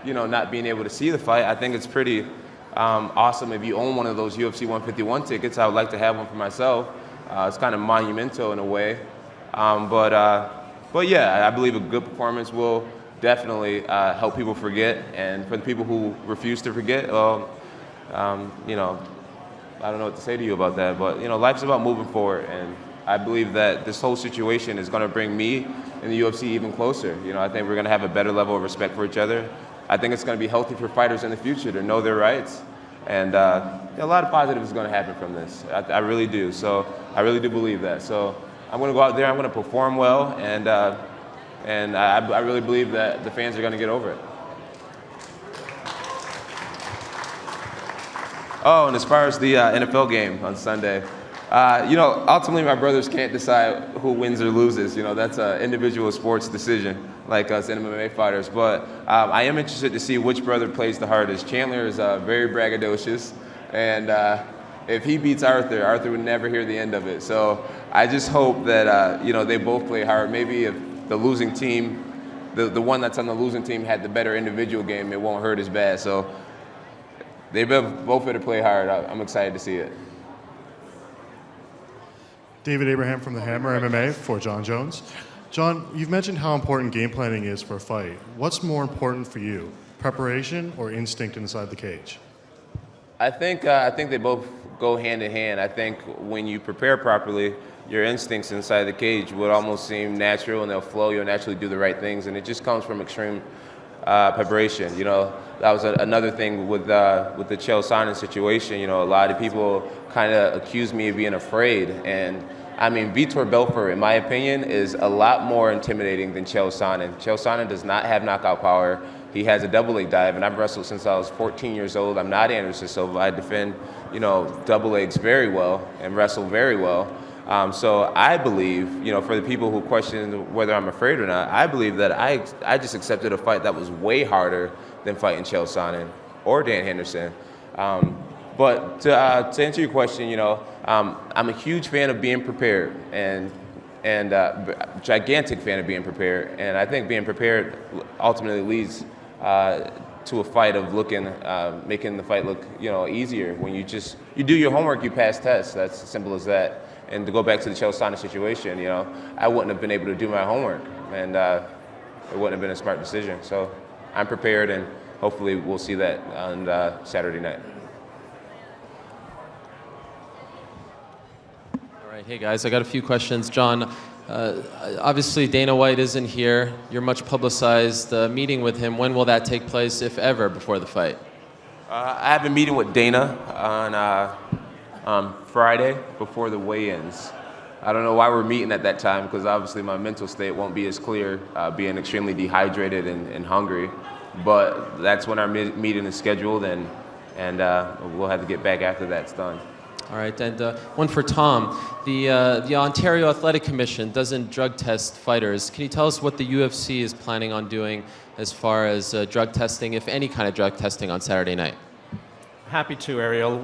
Speaker 9: you know, not being able to see the fight. I think it's pretty awesome if you own one of those UFC 151 tickets. I would like to have one for myself. It's kind of monumental in a way, but yeah, I believe a good performance will definitely help people forget. And for the people who refuse to forget, well, you know, I don't know what to say to you about that, but you know, life's about moving forward, and I believe that this whole situation is going to bring me and the UFC even closer. You know, I think we're going to have a better level of respect for each other. I think it's going to be healthy for fighters in the future to know their rights. And a lot of positives is going to happen from this. I really do. So I really do believe that. So I'm going to go out there. I'm going to perform well, and I really believe that the fans are going to get over it. Oh, and as far as the NFL game on Sunday, Ultimately my brothers can't decide who wins or loses. That's an individual sports decision, like us MMA fighters. But I am interested to see which brother plays the hardest. Chandler is very braggadocious, and if he beats Arthur would never hear the end of it. So I just hope that they both play hard. Maybe if the losing team, the one that's on the losing team had the better individual game, it won't hurt as bad. So they both better play hard. I'm excited to see it.
Speaker 2: David Abraham from the Hammer MMA for John Jones. John, you've mentioned how important game planning is for a fight. What's more important for you, preparation or instinct inside the cage?
Speaker 9: I think they both go hand in hand. I think when you prepare properly, your instincts inside the cage would almost seem natural, and they'll flow. You'll naturally do the right things, and it just comes from extreme preparation. That was another thing with the Chael Sonnen situation. A lot of people kind of accuse me of being afraid, and I mean, Vitor Belfort, in my opinion, is a lot more intimidating than Chael Sonnen. Chael Sonnen does not have knockout power. He has a double leg dive, and I've wrestled since I was 14 years old. I'm not Anderson Silva. I defend, double legs very well and wrestle very well. So I believe, for the people who question whether I'm afraid or not, I believe that I just accepted a fight that was way harder than fighting Chael Sonnen or Dan Henderson. But to answer your question, I'm a huge fan of being prepared and gigantic fan of being prepared. And I think being prepared ultimately leads to a fight of making the fight look, easier. When you do your homework, you pass tests. That's as simple as that. And to go back to the Chael Sonnen situation, I wouldn't have been able to do my homework, and it wouldn't have been a smart decision. So I'm prepared, and hopefully we'll see that on Saturday night.
Speaker 3: All right, hey guys, I got a few questions. John, obviously Dana White isn't here. Your much publicized meeting with him. When will that take place, if ever, before the fight?
Speaker 9: I have a meeting with Dana on Friday before the weigh-ins. I don't know why we're meeting at that time, because obviously my mental state won't be as clear, being extremely dehydrated and hungry. But that's when our meeting is scheduled, and we'll have to get back after that's done.
Speaker 3: All right, and one for Tom. The Ontario Athletic Commission doesn't drug test fighters. Can you tell us what the UFC is planning on doing as far as drug testing, if any kind of drug testing, on Saturday night?
Speaker 11: Happy to, Ariel.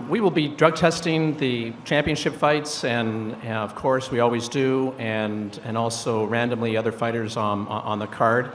Speaker 11: We will be drug testing the championship fights, and of course we always do, and also randomly other fighters on the card.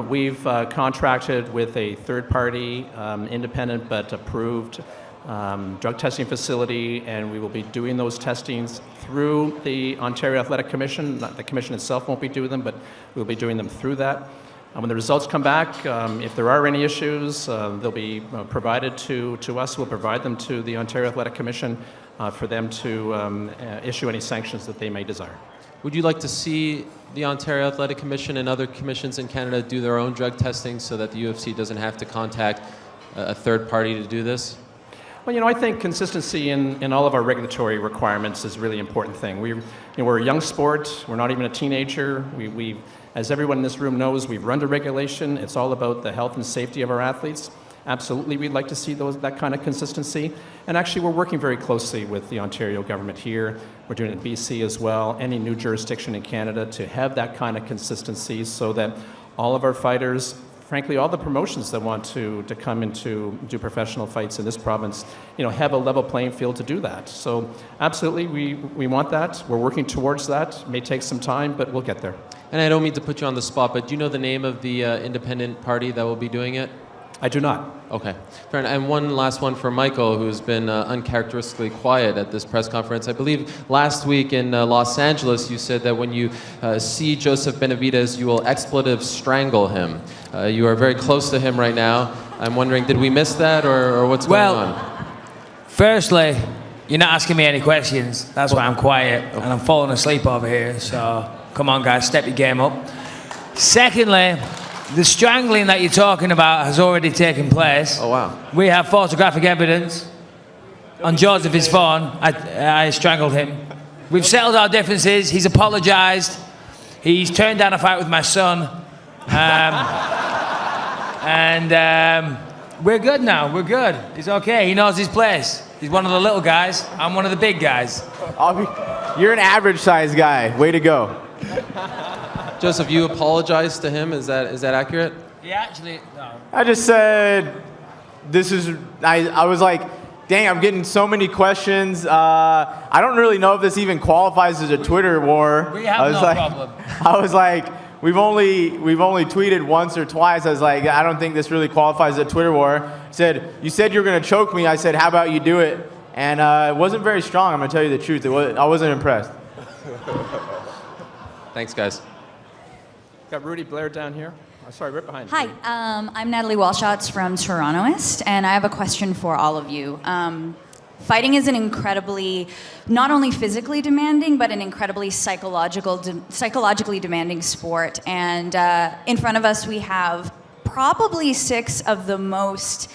Speaker 11: We've contracted with a third-party, independent but approved drug testing facility, and we will be doing those testings through the Ontario Athletic Commission. The commission itself won't be doing them, but we'll be doing them through that. When the results come back, if there are any issues, they'll be provided to us. We'll provide them to the Ontario Athletic Commission for them to issue any sanctions that they may desire.
Speaker 3: Would you like to see the Ontario Athletic Commission and other commissions in Canada do their own drug testing so that the UFC doesn't have to contact a third party to do this?
Speaker 11: Well, I think consistency in all of our regulatory requirements is a really important thing. We're a young sport. We're not even a teenager. As everyone in this room knows, we've run to regulation. It's all about the health and safety of our athletes. Absolutely, we'd like to see that kind of consistency. And actually, we're working very closely with the Ontario government here. We're doing it in BC as well, any new jurisdiction in Canada, to have that kind of consistency so that all of our fighters, frankly, all the promotions that want to come into do professional fights in this province, have a level playing field to do that. So absolutely, we want that. We're working towards that. It may take some time, but we'll get there.
Speaker 3: And I don't mean to put you on the spot, but do you know the name of the independent party that will be doing it?
Speaker 11: I do not.
Speaker 3: Okay. Fair enough. And one last one for Michael, who's been uncharacteristically quiet at this press conference. I believe last week in Los Angeles, you said that when you see Joseph Benavidez, you will expletive strangle him. You are very close to him right now. I'm wondering, did we miss that, or what's going on?
Speaker 14: Firstly, you're not asking me any questions. That's why I'm quiet, and I'm falling asleep over here. So come on, guys, step your game up. Secondly, the strangling that you're talking about has already taken place.
Speaker 3: Oh, wow.
Speaker 14: We have photographic evidence on Joseph's phone. I strangled him. We've settled our differences. He's apologized. He's turned down a fight with my son. And we're good now. We're good. It's okay. He knows his place. He's one of the little guys. I'm one of the big guys.
Speaker 16: You're an average size guy. Way to go.
Speaker 3: Joseph, you apologized to him. Is that accurate?
Speaker 14: Yeah, actually, no.
Speaker 16: I just said, I was like, dang, I'm getting so many questions. I don't really know if this even qualifies as a Twitter war.
Speaker 14: We have no problem.
Speaker 16: I was like, we've only tweeted once or twice. I was like, I don't think this really qualifies as a Twitter war. I said, you said you were going to choke me. I said, how about you do it? And it wasn't very strong, I'm going to tell you the truth. I wasn't impressed.
Speaker 3: Thanks, guys.
Speaker 11: Got Rudy Blair down here. Sorry, right behind you.
Speaker 4: Hi, I'm Natalie Walshots from Torontoist, and I have a question for all of you. Fighting is an incredibly, not only physically demanding, but an incredibly psychologically demanding sport. And in front of us, we have probably 6 of the most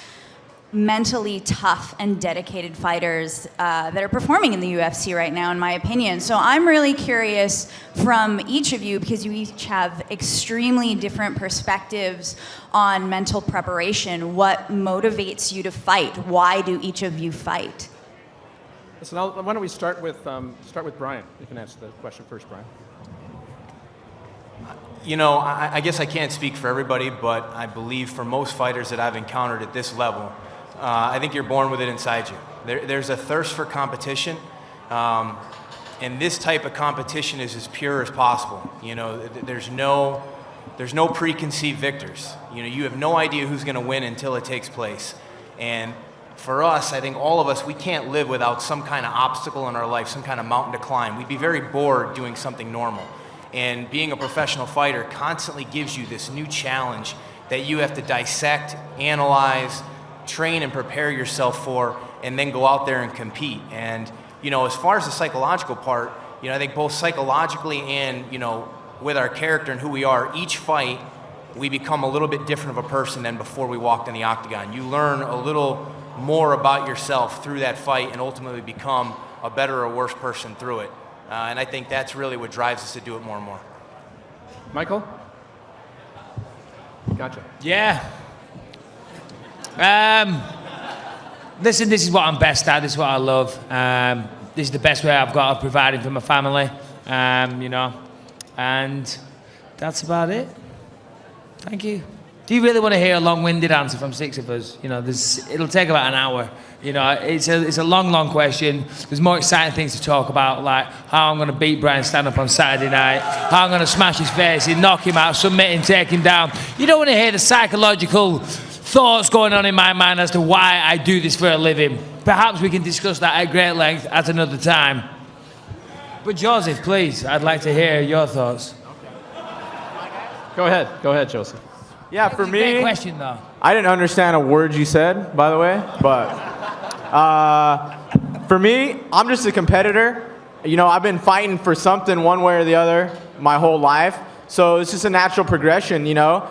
Speaker 4: mentally tough and dedicated fighters that are performing in the UFC right now, in my opinion. So I'm really curious from each of you, because you each have extremely different perspectives on mental preparation. What motivates you to fight? Why do each of you fight?
Speaker 11: So why don't we start with Brian? You can answer the question first, Brian.
Speaker 19: You know, I guess I can't speak for everybody, but I believe for most fighters that I've encountered at this level, I think you're born with it inside you. There's a thirst for competition, and this type of competition is as pure as possible. You know, there's no preconceived victors. You know, you have no idea who's going to win until it takes place. And for us, I think all of us, we can't live without some kind of obstacle in our life, some kind of mountain to climb. We'd be very bored doing something normal. And being a professional fighter constantly gives you this new challenge that you have to dissect, analyze, train and prepare yourself for, and then go out there and compete. And, you know, as far as the psychological part, you know, I think both psychologically and, you know, with our character and who we are, each fight, we become a little bit different of a person than before we walked in the octagon. You learn a little more about yourself through that fight and ultimately become a better or worse person through it. And I think that's really what drives us to do it more and more.
Speaker 11: Michael? Gotcha.
Speaker 14: Yeah. Listen, this is what I'm best at. This is what I love. This is the best way I've got of providing for my family, you know. And that's about it. Thank you. Do you really want to hear a long-winded answer from 6 of us? You know, it'll take about an hour. You know, it's a long, long question. There's more exciting things to talk about, like how I'm going to beat Brian stand-up on Saturday night, how I'm going to smash his face in, knock him out, submit him, take him down. You don't want to hear the psychological thoughts going on in my mind as to why I do this for a living. Perhaps we can discuss that at great length at another time. But Joseph, please, I'd like to hear your thoughts.
Speaker 11: Go ahead, Joseph.
Speaker 16: Yeah, for me,
Speaker 14: great question, though.
Speaker 16: I didn't understand a word you said, by the way, but for me, I'm just a competitor. You know, I've been fighting for something one way or the other my whole life, so it's just a natural progression, you know.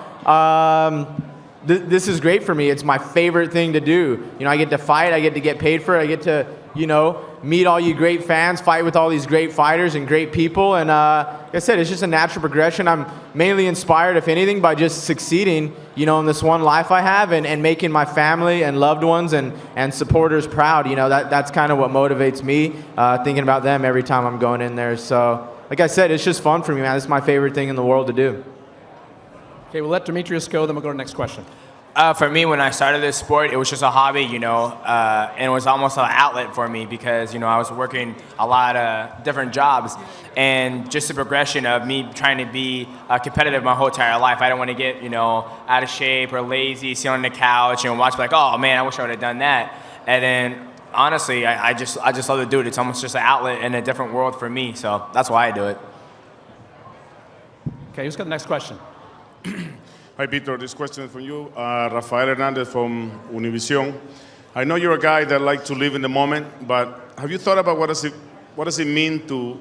Speaker 16: This is great for me. It's my favorite thing to do. You know, I get to fight, I get to get paid for it, I get to, you know, meet all you great fans, fight with all these great fighters and great people, and like I said, it's just a natural progression. I'm mainly inspired, if anything, by just succeeding, you know, in this one life I have, and making my family and loved ones and supporters proud. You know, that's kind of what motivates me, thinking about them every time I'm going in there. So, like I said, it's just fun for me, man. It's my favorite thing in the world to do.
Speaker 11: Okay, we'll let Demetrius go, then we'll go to the next question.
Speaker 10: For me, when I started this sport, it was just a hobby, you know, and it was almost an outlet for me because, you know, I was working a lot of different jobs, and just the progression of me trying to be competitive my whole entire life. I didn't want to get, you know, out of shape or lazy, sit on the couch and watch like, oh man, I wish I would have done that. And then honestly, I just love to do it. It's almost just an outlet in a different world for me, so that's why I do it.
Speaker 11: Okay, who's got the next question?
Speaker 5: Hi, Peter. This question is from you. Rafael Hernandez from Univision. I know you're a guy that likes to live in the moment, but have you thought about what does it mean to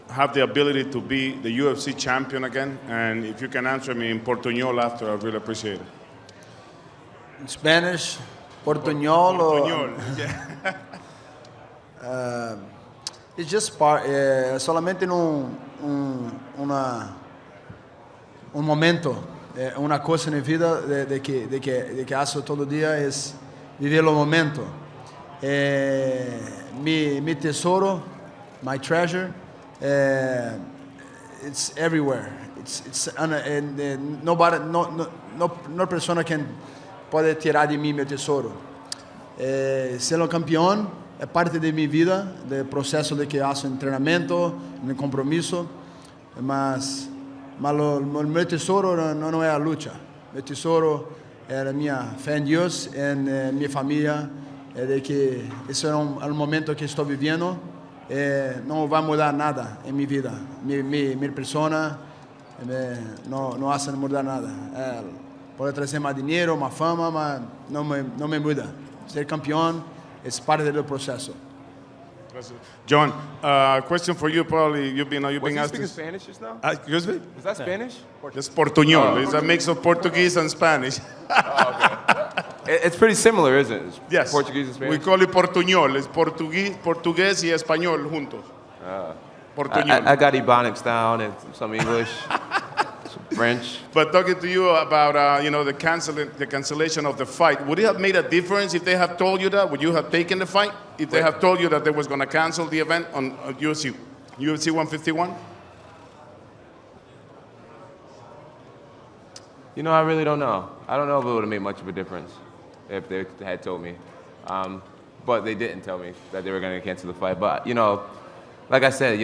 Speaker 5: have the ability to be the UFC champion again? And if you can answer me in Portuñol after, I'd really appreciate it.
Speaker 17: In Spanish, Portuñol.
Speaker 5: Portuñol,
Speaker 17: yeah. It's just part, solamente un momento. Una cosa na vida de que hago todo dia é viver o momento. Mi tesoro, my treasure, it's everywhere. Nobody, no persona pode tirar de mim meu tesouro. Ser campeão é parte de minha vida, do processo de que faço treinamento, no compromisso, mas meu tesouro não é a luta. Meu tesouro é a minha fé em Deus, em minha família, de que esse é um momento que estou vivendo, não vai mudar nada em minha vida. Minha persona não hace mudar nada. Pode trazer mais dinheiro, mais fama, mas não me muda. Ser campeão é parte do processo.
Speaker 5: John, question for you. Probably you've been asked.
Speaker 9: Speaking Spanish just now?
Speaker 5: Excuse me?
Speaker 9: Was that Spanish?
Speaker 5: It's Portuñol. It's a mix of Portuguese and Spanish.
Speaker 9: It's pretty similar, isn't it?
Speaker 5: Yes.
Speaker 9: Portuguese and Spanish.
Speaker 5: We call it Portuñol. It's Portugués y español juntos. Portuñol.
Speaker 9: I got Ebonics down and some English, some French.
Speaker 5: But talking to you about the cancellation of the fight, would it have made a difference if they have told you that? Would you have taken the fight if they have told you that they was going to cancel the event on UFC 151?
Speaker 9: I really don't know. I don't know if it would have made much of a difference if they had told me. But they didn't tell me that they were going to cancel the fight. But, like I said,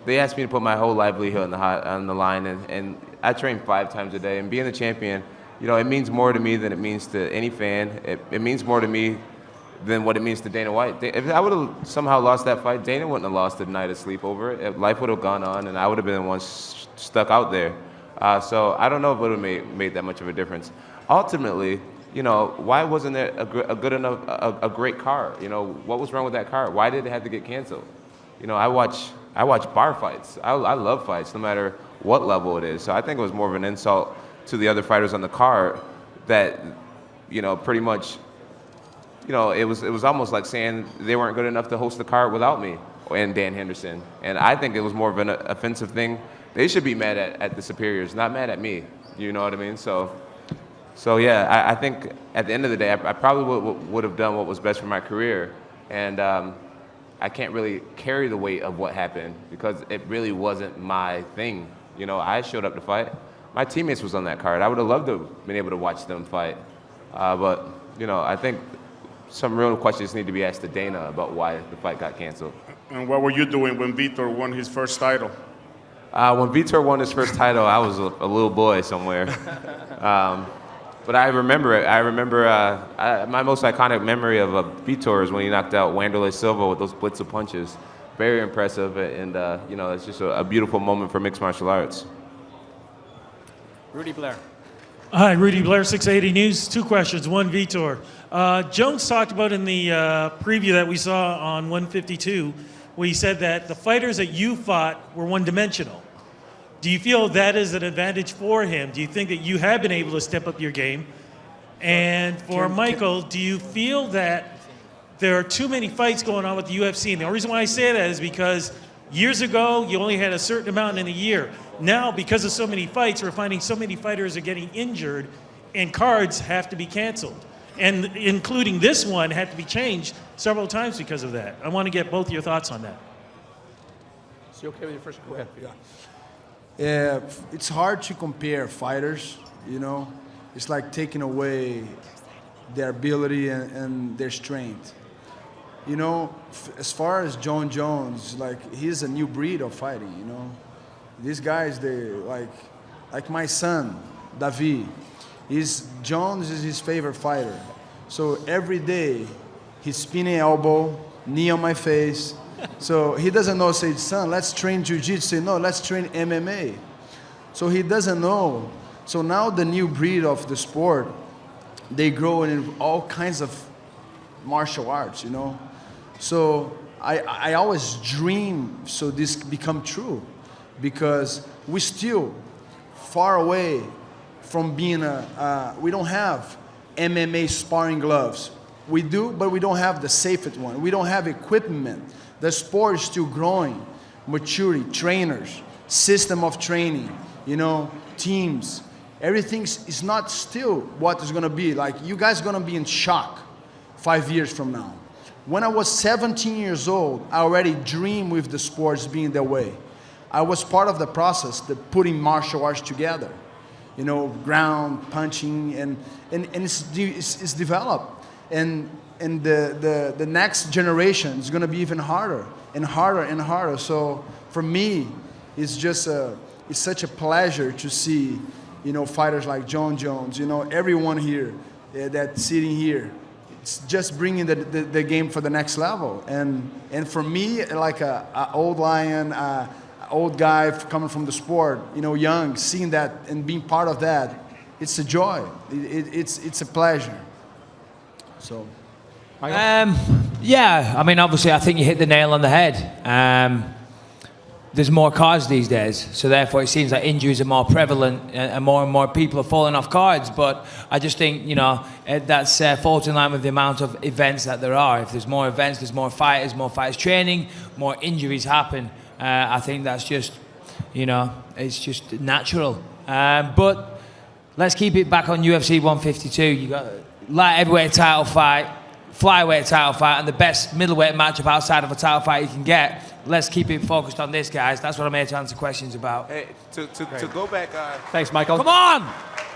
Speaker 9: they asked me to put my whole livelihood on the line, and I train 5 times a day. And being the champion, it means more to me than it means to any fan. It means more to me than what it means to Dana White. If I would have somehow lost that fight, Dana wouldn't have lost a night of sleep over it. Life would have gone on, and I would have been the one stuck out there. So I don't know if it would have made that much of a difference. Ultimately, why wasn't there a great card? What was wrong with that card? Why did it have to get canceled? I watch bar fights. I love fights, no matter what level it is. So I think it was more of an insult to the other fighters on the card that, pretty much, it was almost like saying they weren't good enough to host the card without me and Dan Henderson. And I think it was more of an offensive thing. They should be mad at the superiors, not mad at me. You know what I mean? So yeah, I think at the end of the day, I probably would have done what was best for my career. And I can't really carry the weight of what happened because it really wasn't my thing. I showed up to fight. My teammates was on that card. I would have loved to have been able to watch them fight. But, I think some real questions need to be asked to Dana about why the fight got canceled.
Speaker 5: And what were you doing when Vitor won his first title?
Speaker 9: When Vitor won his first title, I was a little boy somewhere. But I remember it. My most iconic memory of Vitor is when he knocked out Wanderlei Silva with those blitz of punches. Very impressive, and it's just a beautiful moment for mixed martial arts.
Speaker 11: Rudy Blair.
Speaker 8: Hi, Rudy Blair, 680 News. 2 questions. One, Vitor. Jones talked about in the preview that we saw on 152, where he said that the fighters that you fought were one-dimensional. Do you feel that is an advantage for him? Do you think that you have been able to step up your game? And for Michael, do you feel that there are too many fights going on with the UFC? And the only reason why I say that is because years ago, you only had a certain amount in a year. Now, because of so many fights, we're finding so many fighters are getting injured and cards have to be canceled. And including this one had to be changed several times because of that. I want to get both your thoughts on that.
Speaker 11: Is you okay with your first? Go ahead.
Speaker 17: It's hard to compare fighters, It's like taking away their ability and their strength. As far as John Jones, he's a new breed of fighting, These guys, like my son, Davi, Jones is his favorite fighter. So every day, he's spinning elbow, knee on my face. So he doesn't know, say, son, let's train jiu-jitsu. Say, no, let's train MMA. So he doesn't know. So now the new breed of the sport, they grow in all kinds of martial arts, So I always dream so this become true because we're still far away from being we don't have MMA sparring gloves. We do, but we don't have the safest one. We don't have equipment. The sport is still growing. Maturity, trainers, system of training, teams. Everything is not still what it's going to be. Like, you guys are going to be in shock 5 years from now. When I was 17 years old, I already dreamed with the sports being that way. I was part of the process, the putting martial arts together. You know, ground, punching, and it's developed. And the next generation is going to be even harder and harder and harder. So for me, it's just it's such a pleasure to see, you know, fighters like John Jones, you know, everyone here that's sitting here. It's just bringing the game for the next level. And for me, like a old lion, old guy coming from the sport, you know, young, seeing that and being part of that, it's a joy. It's a pleasure. So.
Speaker 14: Yeah, I mean, obviously, I think you hit the nail on the head. There's more cards these days, so therefore it seems like injuries are more prevalent and more people are falling off cards. But I just think, you know, that's falls in line with the amount of events that there are. If there's more events, there's more fighters training, more injuries happen. I think that's just, you know, it's just natural. But let's keep it back on UFC 152. You got light heavyweight title fight, flyweight title fight, and the best middleweight matchup outside of a title fight you can get. Let's keep it focused on this, guys. That's what I'm here to answer questions about.
Speaker 9: Hey, to go back.
Speaker 11: Thanks, Michael.
Speaker 14: Come on!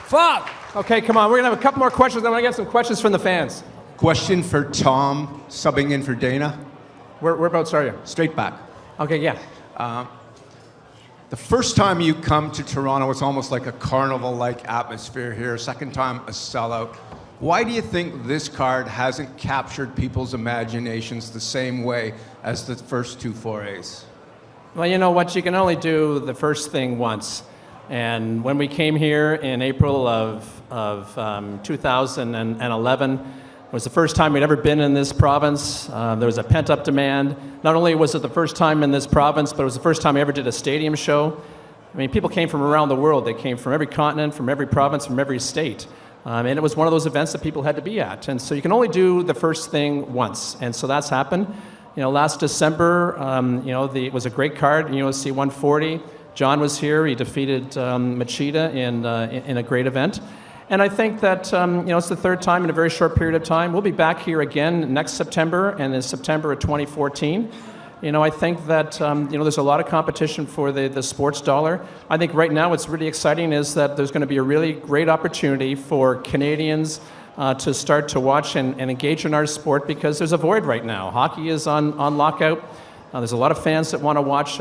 Speaker 14: Fuck!
Speaker 11: Okay, come on. We're going to have a couple more questions. I want to get some questions from the fans.
Speaker 12: Question for Tom, subbing in for Dana.
Speaker 11: Whereabouts are you?
Speaker 12: Straight back.
Speaker 11: Okay, yeah.
Speaker 12: The first time you come to Toronto, it's almost like a carnival-like atmosphere here. Second time, a sellout. Why do you think this card hasn't captured people's imaginations the same way as the first two forays?
Speaker 11: Well, you know what? You can only do the first thing once. And when we came here in April of 2011, was the first time we'd ever been in this province. There was a pent-up demand. Not only was it the first time in this province, but it was the first time we ever did a stadium show. I mean, people came from around the world. They came from every continent, from every province, from every state. And it was one of those events that people had to be at. And so you can only do the first thing once. And so that's happened. You know, last December, you know, it was a great card in UFC 140. John was here. He defeated Machida in a great event. And I think that, you know, it's the third time in a very short period of time. We'll be back here again next September and in September of 2014. You know, I think that, you know, there's a lot of competition for the sports dollar. I think right now what's really exciting is that there's going to be a really great opportunity for Canadians to start to watch and engage in our sport because there's a void right now. Hockey is on lockout. There's a lot of fans that want to watch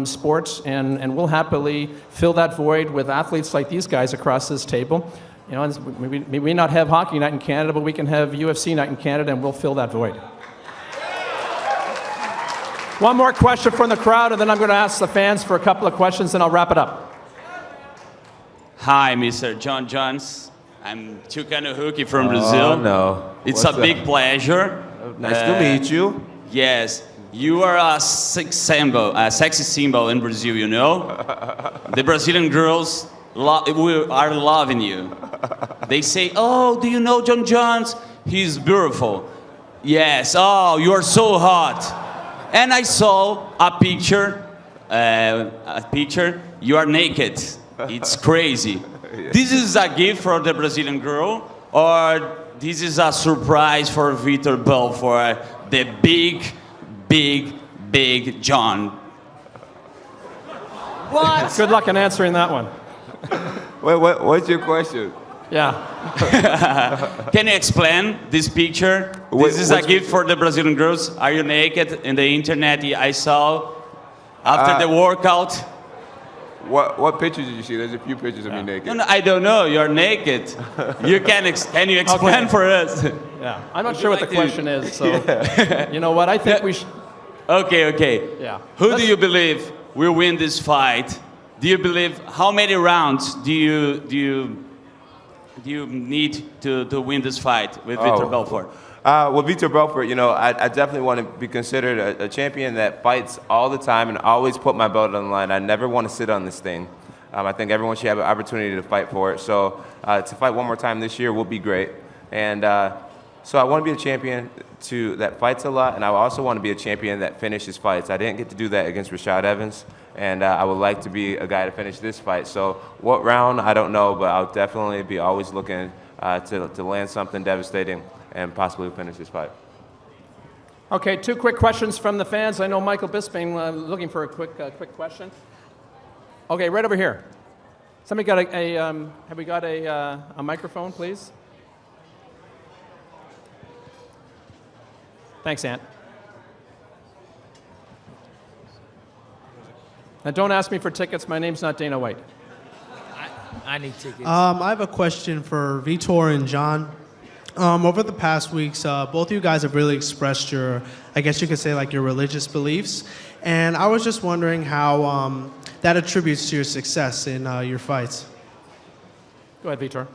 Speaker 11: sports, and we'll happily fill that void with athletes like these guys across this table. You know, we may not have hockey night in Canada, but we can have UFC night in Canada, and we'll fill that void. One more question from the crowd, and then I'm going to ask the fans for a couple of questions, and I'll wrap it up.
Speaker 13: Hi, Mr. John Jones. I'm Tucano Huki from Brazil.
Speaker 9: No.
Speaker 13: It's a big pleasure.
Speaker 9: Nice to meet you.
Speaker 13: Yes. You are a sexy symbol in Brazil, you know? The Brazilian girls are loving you. They say, oh, do you know John Jones? He's beautiful. Yes, oh, you are so hot. And I saw a picture, you are naked. It's crazy. This is a gift for the Brazilian girl, or this is a surprise for Vitor Belfort, the big John?
Speaker 14: What?
Speaker 11: Good luck in answering that one.
Speaker 9: What's your question?
Speaker 11: Yeah.
Speaker 13: Can you explain this picture? This is a gift for the Brazilian girls. Are you naked? In the internet, I saw after the workout.
Speaker 9: What pictures did you see? There's a few pictures of me naked.
Speaker 13: No, I don't know. You're naked. You can you explain for us?
Speaker 11: Yeah. I'm not sure what the question is. So, you know what? I think we should.
Speaker 13: Okay.
Speaker 11: Yeah.
Speaker 13: Who do you believe will win this fight? Do you believe how many rounds do you need to win this fight with Vitor Belfort?
Speaker 9: With Vitor Belfort, you know, I definitely want to be considered a champion that fights all the time and always put my belt on the line. I never want to sit on this thing. I think everyone should have an opportunity to fight for it. So to fight one more time this year will be great. And so I want to be a champion that fights a lot, and I also want to be a champion that finishes fights. I didn't get to do that against Rashad Evans, and I would like to be a guy to finish this fight. So what round, I don't know, but I'll definitely be always looking to land something devastating and possibly finish this fight.
Speaker 11: Okay, 2 quick questions from the fans. I know Michael Bisping looking for a quick question. Okay, right over here. Somebody got have we got a microphone, please? Thanks, Ant. And don't ask me for tickets. My name's not Dana White.
Speaker 14: I need tickets.
Speaker 15: I have a question for Vitor and John. Over the past weeks, both of you guys have really expressed your, I guess you could say, like your religious beliefs. And I was just wondering how that attributes to your success in your fights.
Speaker 11: Go ahead, Vitor.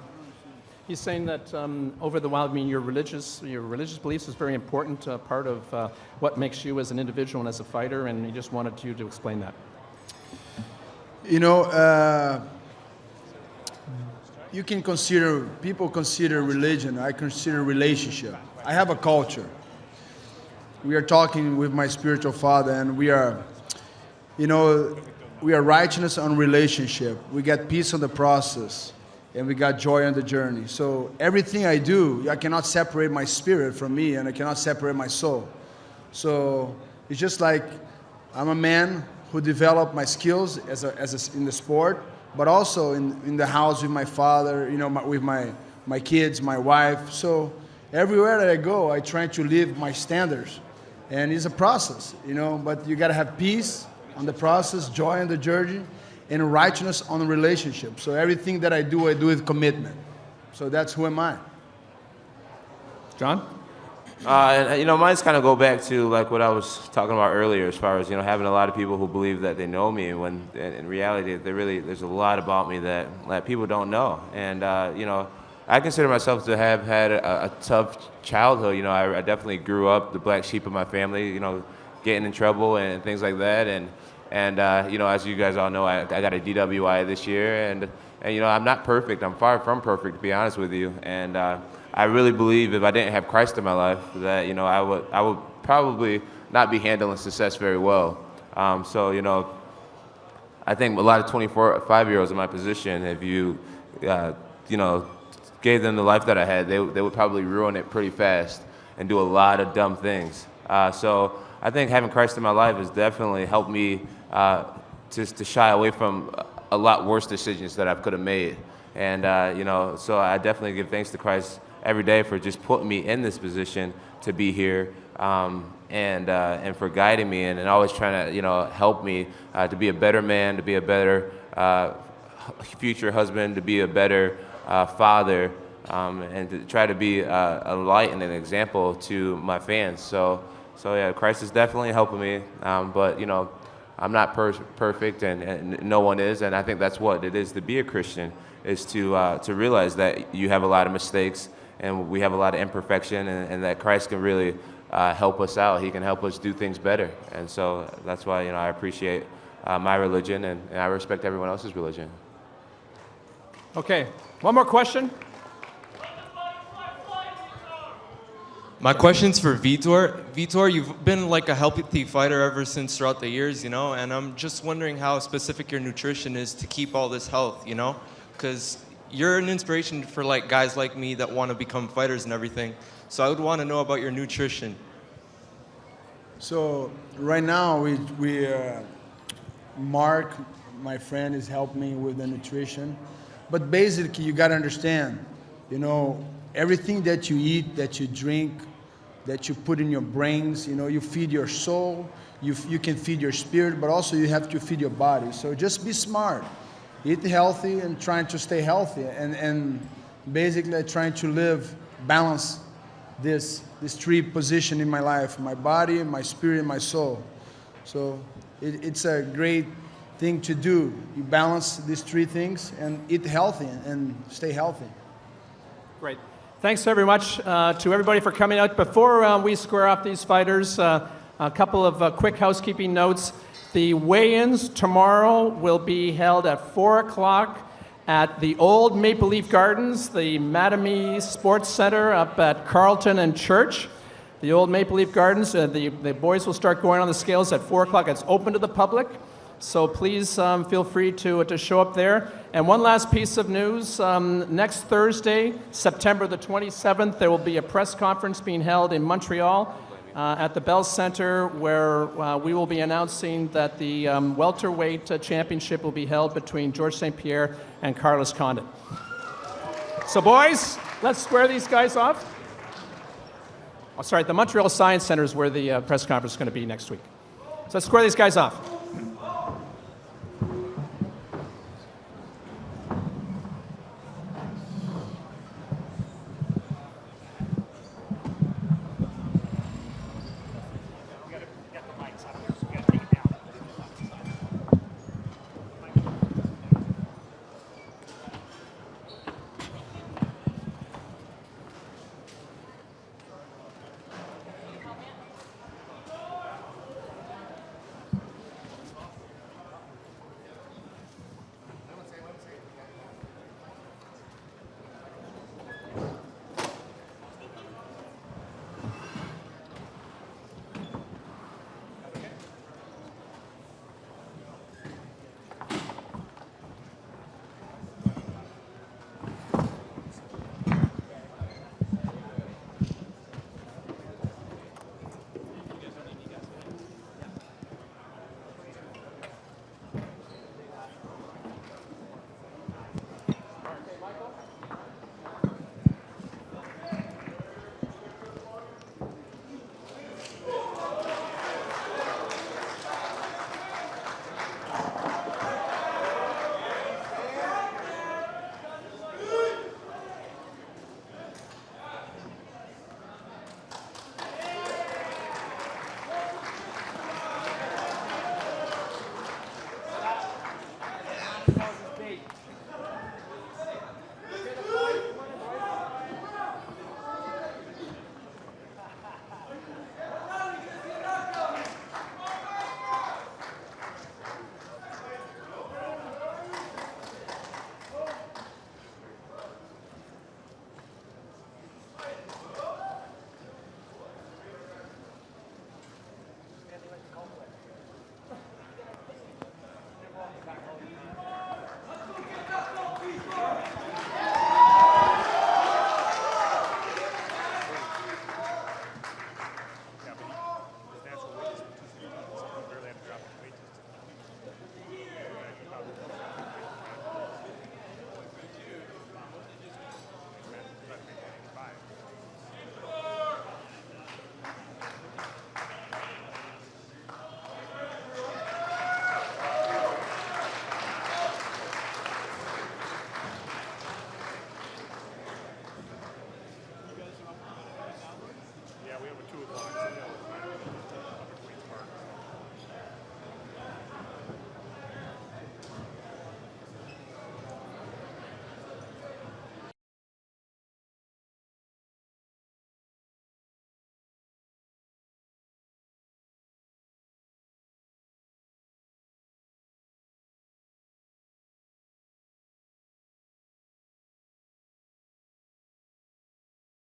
Speaker 11: He's saying that over the while, I mean, your religious beliefs is a very important part of what makes you as an individual and as a fighter, and he just wanted you to explain that.
Speaker 17: You know, people consider religion, I consider relationship. I have a culture. We are talking with my spiritual father, and we are righteousness on relationship. We get peace on the process, and we got joy on the journey. So everything I do, I cannot separate my spirit from me, and I cannot separate my soul. So it's just like I'm a man who developed my skills in the sport, but also in the house with my father, with my kids, my wife. So everywhere that I go, I try to live my standards. And it's a process, but you got to have peace on the process, joy on the journey, and righteousness on the relationship. So everything that I do with commitment. So that's who am I.
Speaker 11: John?
Speaker 9: Mine's kind of go back to like what I was talking about earlier, as far as having a lot of people who believe that they know me, when in reality, there's a lot about me that people don't know. And I consider myself to have had a tough childhood. I definitely grew up the black sheep of my family. Getting in trouble and things like that. And as you guys all know, I got a DWI this year, and I'm not perfect. I'm far from perfect, to be honest with you. And I really believe if I didn't have Christ in my life, that I would probably not be handling success very well. So I think a lot of 24-5-year-olds in my position, if you gave them the life that I had, they would probably ruin it pretty fast and do a lot of dumb things. So I think having Christ in my life has definitely helped me just to shy away from a lot worse decisions that I could have made. And so I definitely give thanks to Christ every day for just putting me in this position to be here, and for guiding me and always trying to help me to be a better man, to be a better future husband, to be a better father, and to try to be a light and an example to my fans. So yeah, Christ is definitely helping me, but I'm not perfect, and no one is, and I think that's what it is to be a Christian, is to realize that you have a lot of mistakes, and we have a lot of imperfection, and that Christ can really help us out. He can help us do things better, and so that's why I appreciate my religion, and I respect everyone else's religion.
Speaker 11: Okay, one more question.
Speaker 18: My question's for Vitor. Vitor, you've been like a healthy fighter ever since throughout the years, and I'm just wondering how specific your nutrition is to keep all this health, because you're an inspiration for like guys like me that want to become fighters and everything. So I would want to know about your nutrition.
Speaker 17: So right now, Mark, my friend, is helping me with the nutrition. But basically, you got to understand, everything that you eat, that you drink, that you put in your brains, you feed your soul, you can feed your spirit, but also you have to feed your body. So just be smart. Eat healthy and trying to stay healthy, and basically trying to balance this three position in my life: my body, my spirit, and my soul. So it's a great thing to do. You balance these three things and eat healthy and stay healthy.
Speaker 11: Great. Thanks very much to everybody for coming out. Before we square off these fighters, a couple of quick housekeeping notes. The weigh-ins tomorrow will be held at 4 o'clock at the old Maple Leaf Gardens, the Mattamy Sports Center up at Carlton and Church. The old Maple Leaf Gardens, the boys will start going on the scales at 4 o'clock. It's open to the public, so please feel free to show up there. And one last piece of news, next Thursday, September the 27th, there will be a press conference being held in Montreal at the Bell Center, where we will be announcing that the welterweight championship will be held between George St. Pierre and Carlos Condit. So boys, let's square these guys off. Oh, sorry, the Montreal Science Center is where the press conference is going to be next week. So let's square these guys off.